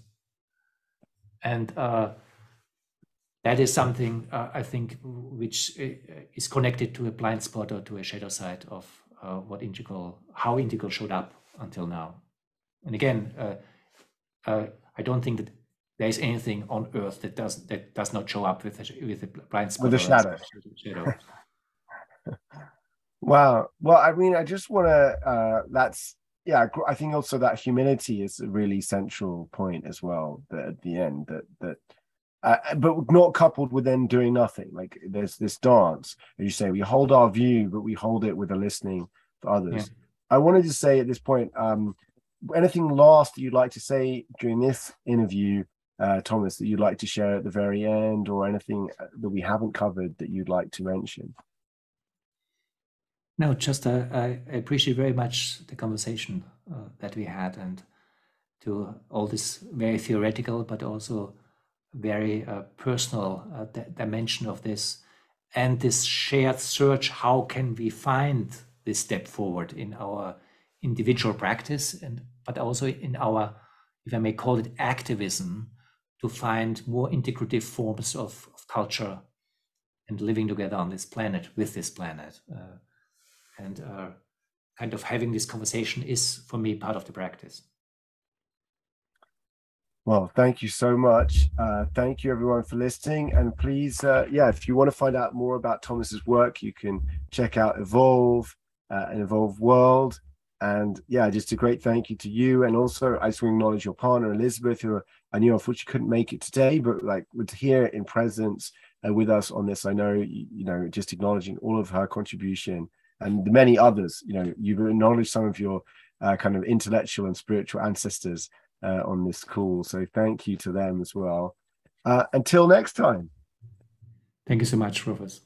And that is something I think which is connected to a blind spot or to a shadow side of how integral showed up until now. And again, I don't think that there is anything on earth that does not show up with a blind spot, with a shadow. Shadow. Wow. Well, I mean, I just want to, I think also that humility is a really central point as well, that at the end, but not coupled with then doing nothing. Like there's this dance, as you say, we hold our view, but we hold it with a listening for others. Yeah. I wanted to say at this point, anything last that you'd like to say during this interview, Thomas, that you'd like to share at the very end, or anything that we haven't covered that you'd like to mention? No, just I appreciate very much the conversation that we had, and to all this very theoretical, but also very personal dimension of this, and this shared search. How can we find this step forward in our individual practice, but also in our, if I may call it, activism, to find more integrative forms of culture and living together on this planet, with this planet. And kind of having this conversation is, for me, part of the practice. Well, thank you so much. Thank you, everyone, for listening. And please, if you want to find out more about Thomas's work, you can check out Evolve and Evolve World. And just a great thank you to you. And also, I just want to acknowledge your partner, Elizabeth, who I knew unfortunately couldn't make it today, but like was here in presence with us on this. I know, just acknowledging all of her contribution and the many others. You've acknowledged some of your kind of intellectual and spiritual ancestors on this call. So thank you to them as well. Until next time. Thank you so much, Rufus.